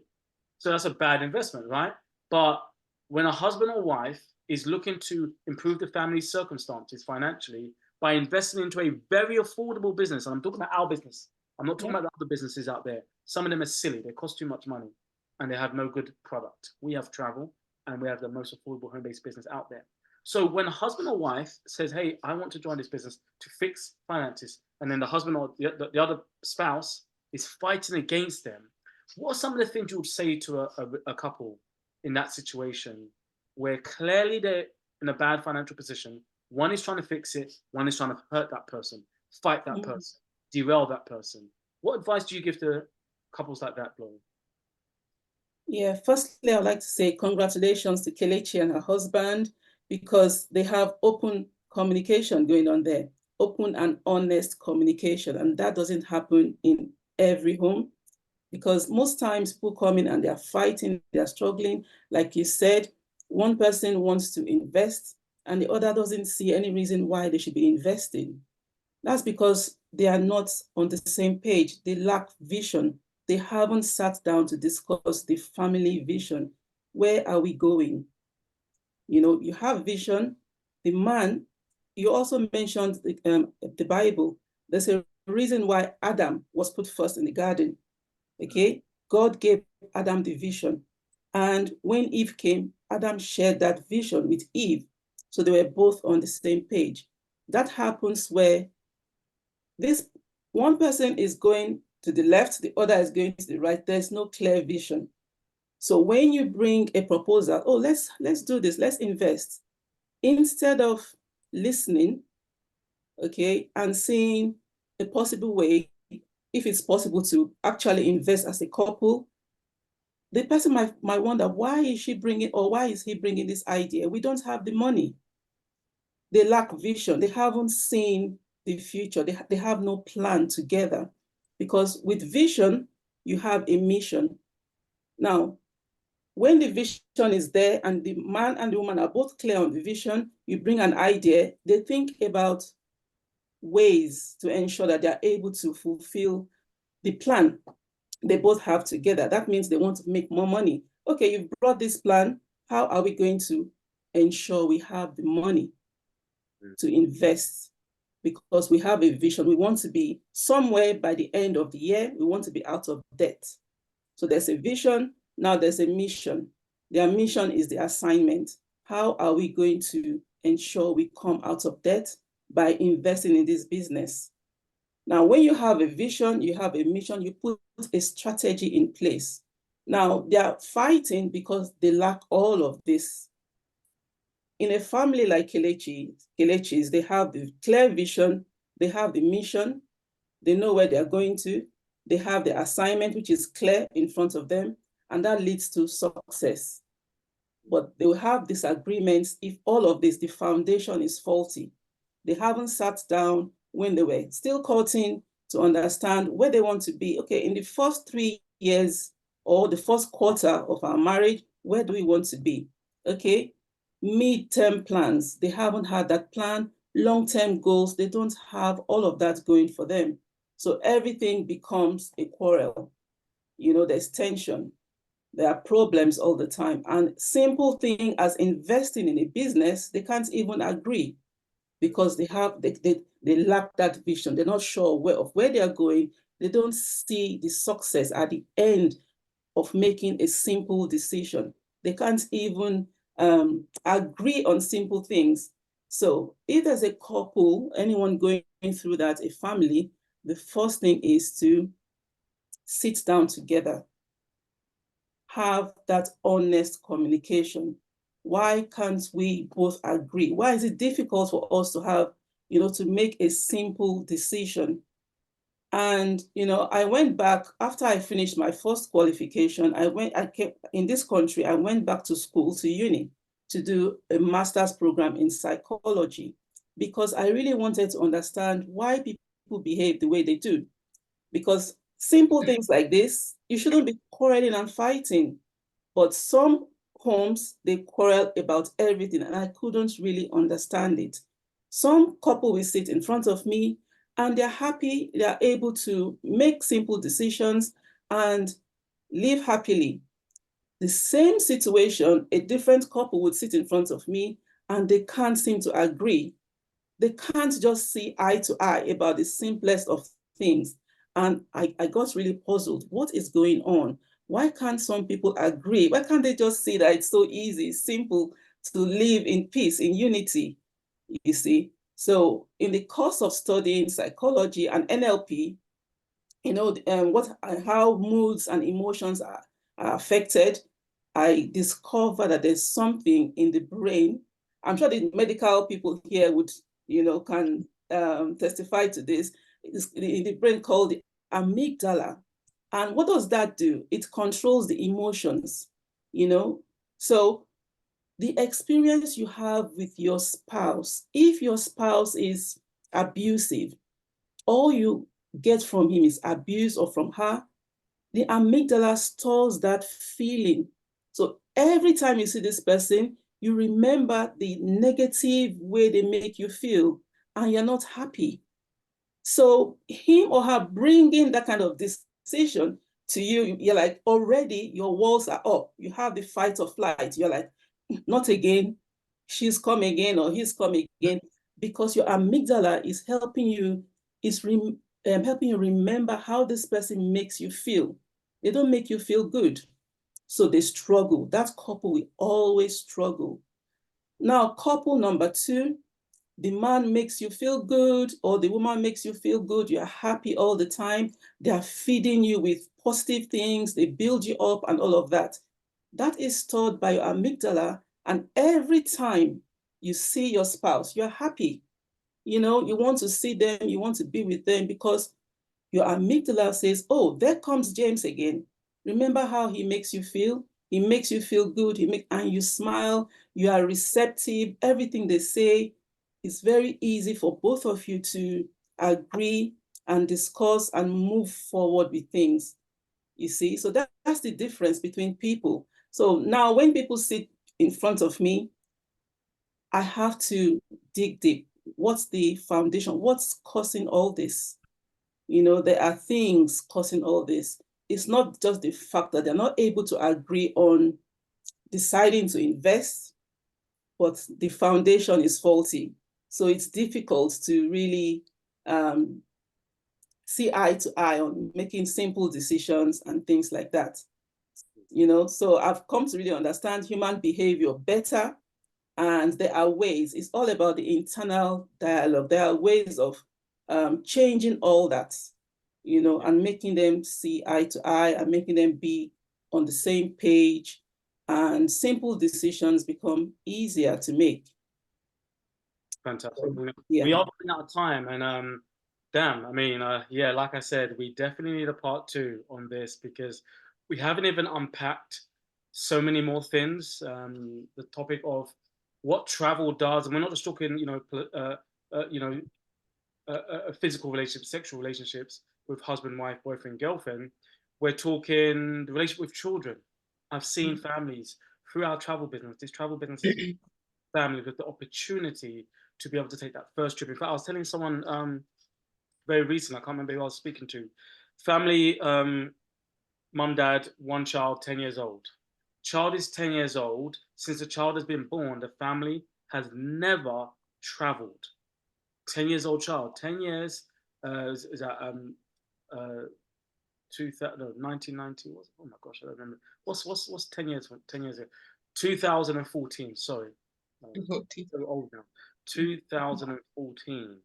So that's a bad investment, right? But when a husband or wife is looking to improve the family's circumstances financially by investing into a very affordable business, and I'm talking about our business, I'm not talking about the other businesses out there. Some of them are silly. They cost too much money and they have no good product. We have travel and we have the most affordable home-based business out there. So when a husband or wife says, hey, I want to join this business to fix finances, and then the husband or the other spouse is fighting against them, what are some of the things you would say to a couple in that situation where clearly they're in a bad financial position? One is trying to fix it, one is trying to hurt that person, fight that person, derail that person. What advice do you give to couples like that, Gloria? Yeah, firstly, I'd like to say congratulations to Kelechi and her husband, because they have open communication going on there, open and honest communication. And that doesn't happen in every home, because most times people come in and they're fighting, they're struggling. Like you said, one person wants to invest and the other doesn't see any reason why they should be investing. That's because they are not on the same page. They lack vision. They haven't sat down to discuss the family vision. Where are we going? You know, you have vision. The man, you also mentioned the Bible. There's a reason why Adam was put first in the garden. Okay, God gave Adam the vision. And when Eve came, Adam shared that vision with Eve. So they were both on the same page. That happens where this one person is going to the left, the other is going to the right. There's no clear vision. So when you bring a proposal, oh, let's do this, let's invest, instead of listening, okay, and seeing a possible way, if it's possible to actually invest as a couple, the person might wonder, why is she bringing, or why is he bringing this idea? We don't have the money. they lack vision. They haven't seen the future. They have no plan together. Because with vision, you have a mission. Now, when the vision is there and the man and the woman are both clear on the vision, you bring an idea, they think about ways to ensure that they're able to fulfill the plan they both have together. That means they want to make more money. Okay, you've brought this plan. How are we going to ensure we have the money to invest? Because we have a vision. We want to be somewhere by the end of the year. We want to be out of debt. So there's a vision. Now there's a mission. Their mission is the assignment. How are we going to ensure we come out of debt? By investing in this business. Now, when you have a vision, you have a mission, you put a strategy in place. Now, they are fighting because they lack all of this. In a family like Kelechi's, they have the clear vision, they have the mission, they know where they're going to, they have the assignment, which is clear in front of them, and that leads to success. But they will have disagreements if all of this, the foundation is faulty. They haven't sat down when they were still courting to understand where they want to be. Okay, in the first 3 years or the first quarter of our marriage, where do we want to be? Okay, mid-term plans, they haven't had that plan. Long-term goals, they don't have all of that going for them. So everything becomes a quarrel. You know, there's tension. There are problems all the time. And simple thing as investing in a business, they can't even agree because they lack that vision. They're not sure where they are going. They don't see the success at the end of making a simple decision. They can't even agree on simple things. So if there's a couple, anyone going through that, a family, the first thing is to sit down together, have that honest communication. Why can't we both agree? Why is it difficult for us to have, to make a simple decision? And, I went back after I finished my first qualification. I came in this country, I went back to school, to uni, to do a master's program in psychology, because I really wanted to understand why people behave the way they do. Because simple things like this, you shouldn't be quarreling and fighting. But some homes, they quarrel about everything, and I couldn't really understand it. Some couple will sit in front of me and they're happy, they're able to make simple decisions and live happily. The same situation, a different couple would sit in front of me and they can't seem to agree. They can't just see eye to eye about the simplest of things. And I got really puzzled. What is going on? Why can't some people agree? Why can't they just see that it's so easy, simple to live in peace, in unity, you see? So in the course of studying psychology and NLP, how moods and emotions are affected, I discovered that there's something in the brain. I'm sure the medical people here would, can testify to this. It's in the brain called the amygdala. And what does that do? It controls the emotions, So the experience you have with your spouse, if your spouse is abusive, all you get from him is abuse or from her, the amygdala stores that feeling. So every time you see this person, you remember the negative way they make you feel, and you're not happy. So him or her bringing that kind of decision to you, you're like, already your walls are up. You have the fight or flight. You're like, not again. She's come again or he's come again, because your amygdala is helping you, helping you remember how this person makes you feel. They don't make you feel good. So they struggle. That couple will always struggle. Now, couple number 2, the man makes you feel good or the woman makes you feel good. You're happy all the time. They are feeding you with positive things. They build you up and all of that. That is stored by your amygdala. And every time you see your spouse, you're happy. You want to see them, you want to be with them, because your amygdala says, oh, there comes James again. Remember how he makes you feel? He makes you feel good, and you smile, you are receptive, everything they say, it's very easy for both of you to agree and discuss and move forward with things, you see. So that's the difference between people. So now when people sit in front of me, I have to dig deep. What's the foundation? What's causing all this? You know, there are things causing all this. It's not just the fact that they're not able to agree on deciding to invest, but the foundation is faulty. So it's difficult to really see eye to eye on making simple decisions and things like that. You know, so I've come to really understand human behavior better, and there are ways. It's all about the internal dialogue. There are ways of changing all that, you know, and making them see eye to eye and making them be on the same page, and simple decisions become easier to make. Fantastic. Yeah. We are running out of time, and damn, I mean, yeah, like I said, we definitely need a part 2 on this, because we haven't even unpacked so many more things. The topic of what travel does, and we're not just talking, you know, physical relationships, sexual relationships with husband, wife, boyfriend, girlfriend. We're talking the relationship with children. I've seen families through our travel business. This travel business is family with the opportunity to be able to take that first trip. In fact, I was telling someone very recently, I can't remember who I was speaking to. Family, mum, dad, one child, 10 years old. Child is 10 years old. Since the child has been born, the family has never traveled. 10 years old child, 10 years, is that 1990, oh my gosh, I don't remember. What's 10 years, 10 years ago? 2014, sorry. So old now. 2014,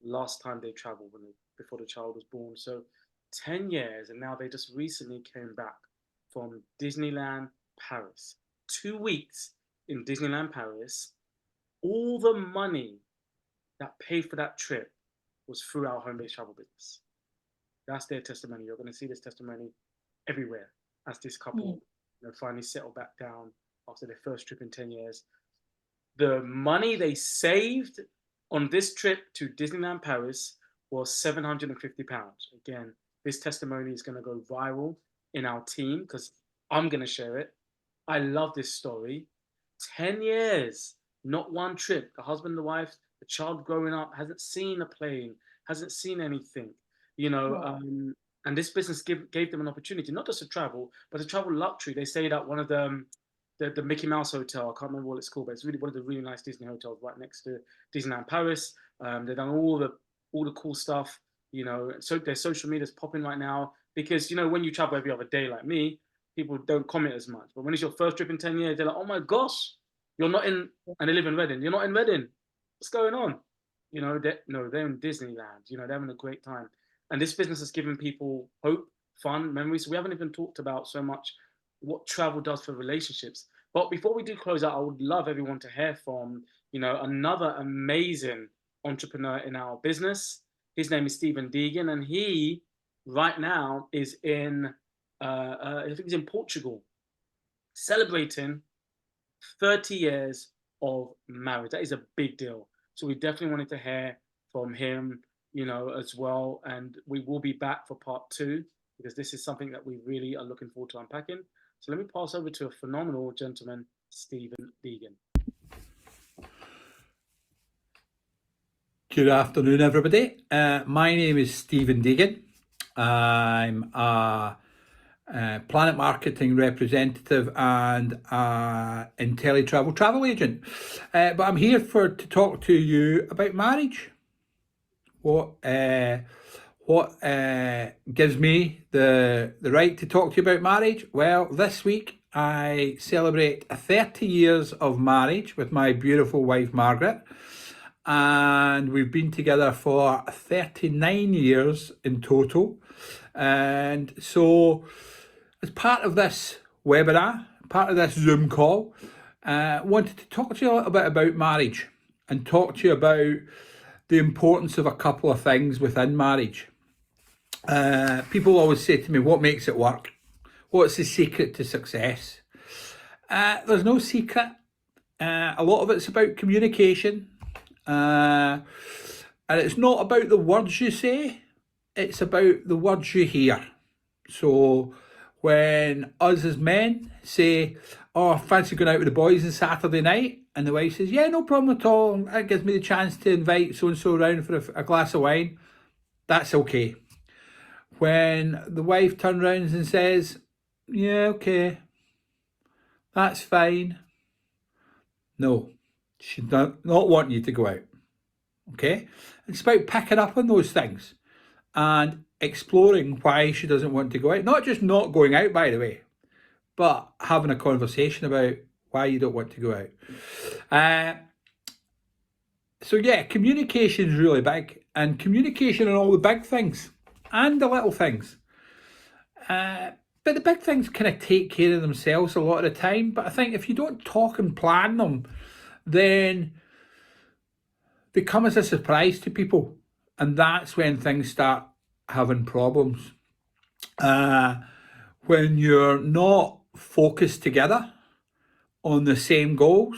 last time they traveled before the child was born. So 10 years, and now they just recently came back from Disneyland Paris. 2 weeks in Disneyland Paris. All the money that paid for that trip was through our home-based travel business. That's their testimony. You're going to see this testimony everywhere as this couple finally settled back down after their first trip in 10 years. The money they saved on this trip to Disneyland Paris was £750. Again, this testimony is going to go viral in our team because I'm going to share it. I love this story. 10 years, not one trip. The husband, the wife, the child growing up hasn't seen a plane, hasn't seen anything, you know. Wow. And this business gave them an opportunity, not just to travel, but to travel luxury. They stayed at one of the Mickey Mouse Hotel. I can't remember what it's called, but it's really one of the really nice Disney hotels right next to Disneyland Paris. They've done all the cool stuff, you know. So their social media's popping right now because, you know, when you travel every other day like me, people don't comment as much. But when it's your first trip in 10 years, they're like, oh my gosh, you're not in, and they live in Reading. You're not in Reading. What's going on? You know, they're in Disneyland. You know, they're having a great time. And this business has given people hope, fun, memories. We haven't even talked about so much what travel does for relationships. But before we do close out, I would love everyone to hear from, you know, another amazing entrepreneur in our business. His name is Stephen Deegan, and he right now is in, I think he's in Portugal, celebrating 30 years of marriage. That is a big deal. So we definitely wanted to hear from him, you know, as well. And we will be back for part 2 because this is something that we really are looking forward to unpacking. So let me pass over to a phenomenal gentleman, Stephen Deegan. Good afternoon, everybody. My name is Stephen Deegan. I'm a Planet Marketing representative and an IntelliTravel travel agent. But I'm here to talk to you about marriage. What gives me the right to talk to you about marriage? Well, this week I celebrate 30 years of marriage with my beautiful wife, Margaret. And we've been together for 39 years in total. And so as part of this webinar, part of this Zoom call, I wanted to talk to you a little bit about marriage and talk to you about the importance of a couple of things within marriage. People always say to me, what makes it work? What's the secret to success? There's no secret. A lot of it's about communication. And it's not about the words you say, it's about the words you hear. So when us as men say, oh, I fancy going out with the boys on Saturday night, and the wife says, yeah, no problem at all, that gives me the chance to invite so-and-so around for a glass of wine, that's okay. When the wife turns around and says, yeah, okay, that's fine, no, she's not wanting you to go out. Okay? It's about picking up on those things and exploring why she doesn't want to go out. Not just not going out, by the way, but having a conversation about why you don't want to go out. So yeah, communication is really big, and communication on all the big things and the little things. But the big things kind of take care of themselves a lot of the time. But I think if you don't talk and plan them, then they come as a surprise to people, and that's when things start having problems. When you're not focused together on the same goals,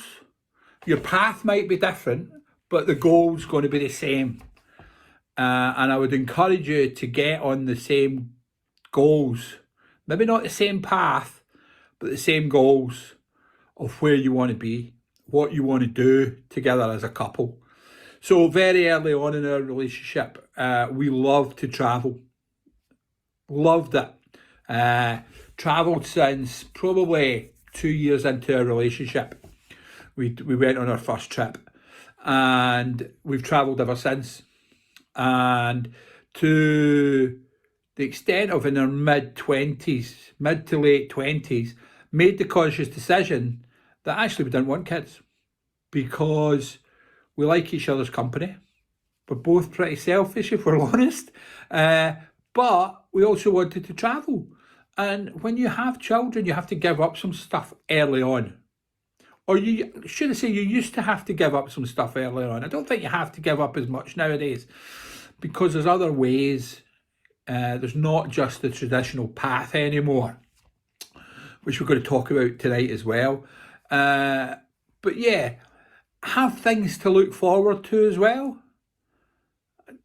your path might be different, but the goal's going to be the same. And I would encourage you to get on the same goals, maybe not the same path, but the same goals of where you want to be, what you want to do together as a couple. So very early on in our relationship, we loved to travel. Loved it. Travelled since probably 2 years into our relationship. We went on our first trip, and we've travelled ever since. And to the extent of in our mid to late 20s, made the conscious decision that actually we didn't want kids, because we like each other's company. We're both pretty selfish, if we're honest. But we also wanted to travel. And when you have children, you have to give up some stuff early on. Or should I say, you used to have to give up some stuff early on. I don't think you have to give up as much nowadays, because there's other ways. There's not just the traditional path anymore, which we're going to talk about tonight as well. But yeah, have things to look forward to as well.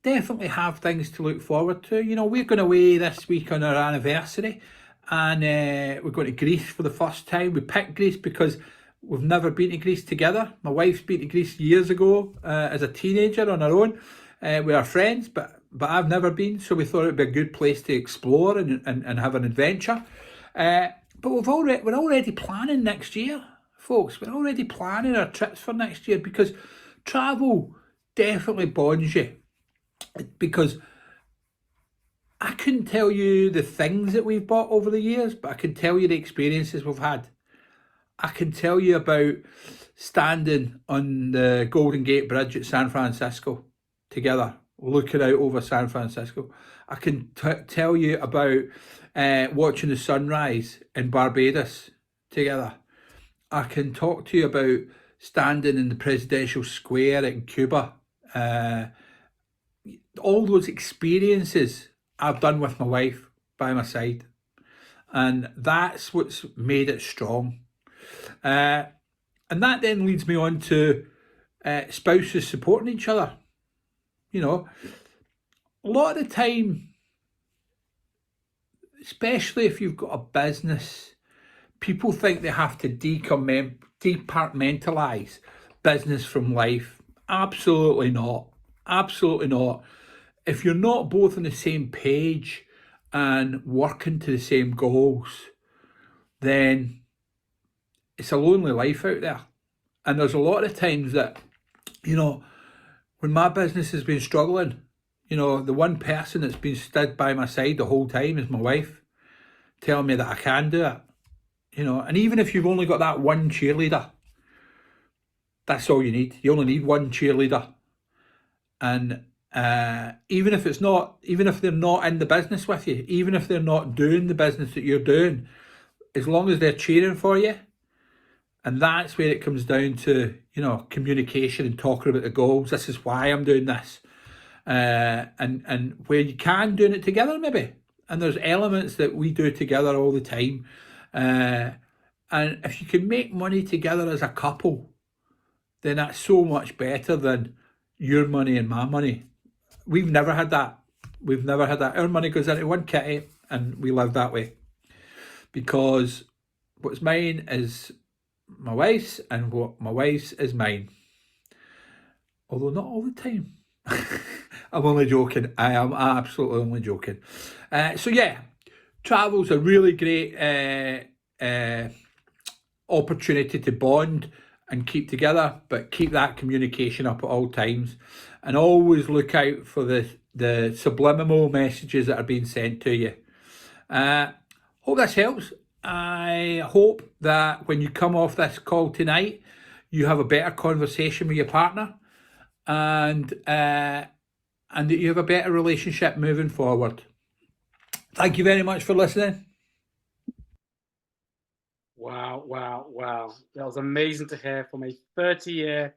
Definitely have things to look forward to. You know, we're going away this week on our anniversary, and we're going to Greece for the first time. We picked Greece because we've never been to Greece together. My wife's been to Greece years ago as a teenager on her own with our friends, but I've never been, so we thought it'd be a good place to explore and have an adventure. But we're already planning next year, folks. We're already planning our trips for next year, because travel definitely bonds you. Because I couldn't tell you the things that we've bought over the years, but I can tell you the experiences we've had. I can tell you about standing on the Golden Gate Bridge at San Francisco together, looking out over San Francisco. I can tell you about watching the sunrise in Barbados together. I can talk to you about standing in the presidential square in Cuba. All those experiences I've done with my wife by my side, and that's what's made it strong. And that then leads me on to spouses supporting each other. You know, a lot of the time, especially if you've got a business, people think they have to departmentalize business from life. Absolutely not. Absolutely not. If you're not both on the same page and working to the same goals, then it's a lonely life out there. And there's a lot of times that, you know, when my business has been struggling, you know, the one person that's been stood by my side the whole time is my wife, telling me that I can do it. You know, and even if you've only got that one cheerleader, that's all you need. You only need one cheerleader. And even if they're not in the business with you, even if they're not doing the business that you're doing, as long as they're cheering for you. And that's where it comes down to, you know, communication and talking about the goals. This is why I'm doing this. And where you can doing it together maybe. And there's elements that we do together all the time. And if you can make money together as a couple, then that's so much better than your money and my money. We've never had that. We've never had that. Our money goes into one kitty and we live that way. Because what's mine is my wife's and what my wife's is mine. Although not all the time. I'm only joking. I am absolutely only joking. So yeah, travel's a really great opportunity to bond and keep together, but keep that communication up at all times, and always look out for the subliminal messages that are being sent to you. Hope this helps. I hope that when you come off this call tonight, you have a better conversation with your partner, and that you have a better relationship moving forward. Thank you very much for listening. Wow, wow, wow. That was amazing to hear from a 30-year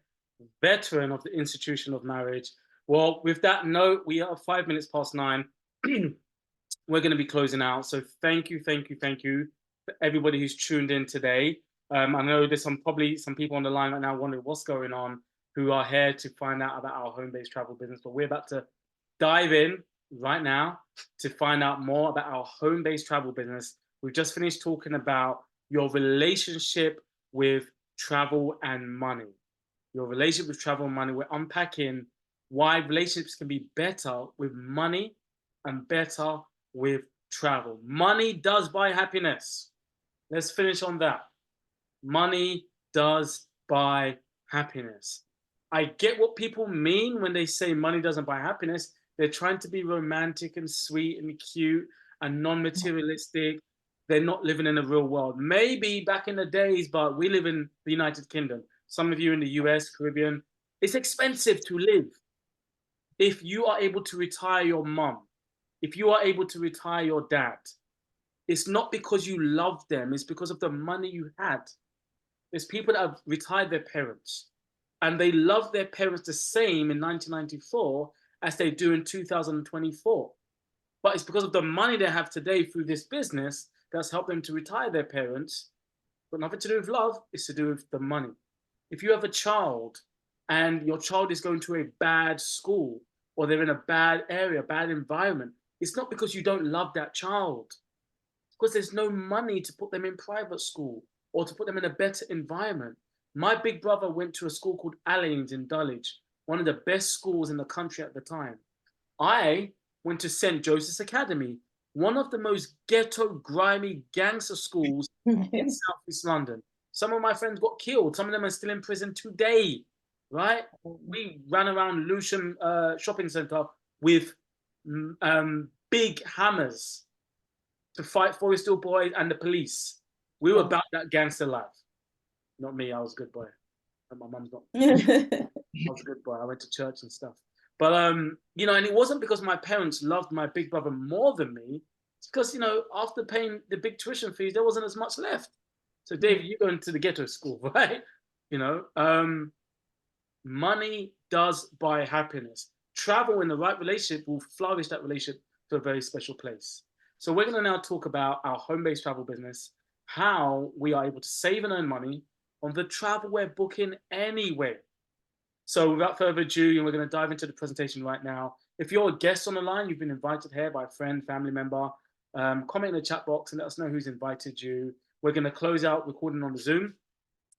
veteran of the institution of marriage. Well, with that note, we are 5 minutes past 9. We're going to be closing out. So thank you for everybody who's tuned in today. I know there's probably some people on the line right now wondering what's going on, who are here to find out about our home-based travel business. But we're about to dive in right now to find out more about our home-based travel business. We've just finished talking about your relationship with travel and money. Your relationship with travel and money. We're unpacking why relationships can be better with money and better with travel. Money does buy happiness. Let's finish on that. Money does buy happiness. I get what people mean when they say money doesn't buy happiness. They're trying to be romantic and sweet and cute and non-materialistic. They're not living in the real world. Maybe back in the days, but we live in the United Kingdom. Some of you in the US, Caribbean, it's expensive to live. If you are able to retire your mum, if you are able to retire your dad, it's not because you love them, it's because of the money you had. There's people that have retired their parents and they love their parents the same in 1994 as they do in 2024. But it's because of the money they have today through this business that's helped them to retire their parents. But nothing to do with love, it's to do with the money. If you have a child and your child is going to a bad school or they're in a bad area, bad environment, it's not because you don't love that child. It's because there's no money to put them in private school or to put them in a better environment. My big brother went to a school called Allanes in Dulwich, one of the best schools in the country at the time. I went to St. Joseph's Academy, one of the most ghetto, grimy gangster schools in Southeast London. Some of my friends got killed. Some of them are still in prison today, right? We ran around Lewisham shopping centre with big hammers to fight Forest Hill Boys and the police. We were about that gangster life. Not me, I was a good boy. And my mum's not. I was a good boy. I went to church and stuff. But, you know, and it wasn't because my parents loved my big brother more than me. It's because, you know, after paying the big tuition fees, there wasn't as much left. So, David, you go into the ghetto school, right? You know, money does buy happiness. Travel in the right relationship will flourish that relationship to a very special place. So we're going to now talk about our home-based travel business, how we are able to save and earn money on the travel we're booking anyway. So without further ado, we're going to dive into the presentation right now. If you're a guest on the line, you've been invited here by a friend, family member, comment in the chat box and let us know who's invited you. We're going to close out recording on the Zoom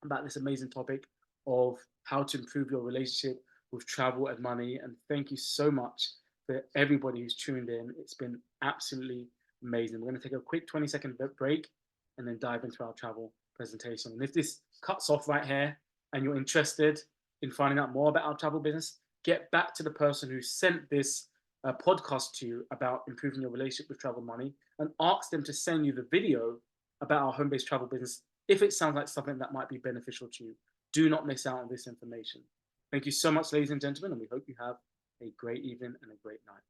about this amazing topic of how to improve your relationship with travel and money. And thank you so much for everybody who's tuned in. It's been absolutely amazing. We're going to take a quick 20-second break and then dive into our travel presentation. And if this cuts off right here and you're interested in finding out more about our travel business, get back to the person who sent this podcast to you about improving your relationship with travel money and ask them to send you the video about our home-based travel business if it sounds like something that might be beneficial to you. Do not miss out on this information. Thank you so much, ladies and gentlemen, and we hope you have a great evening and a great night.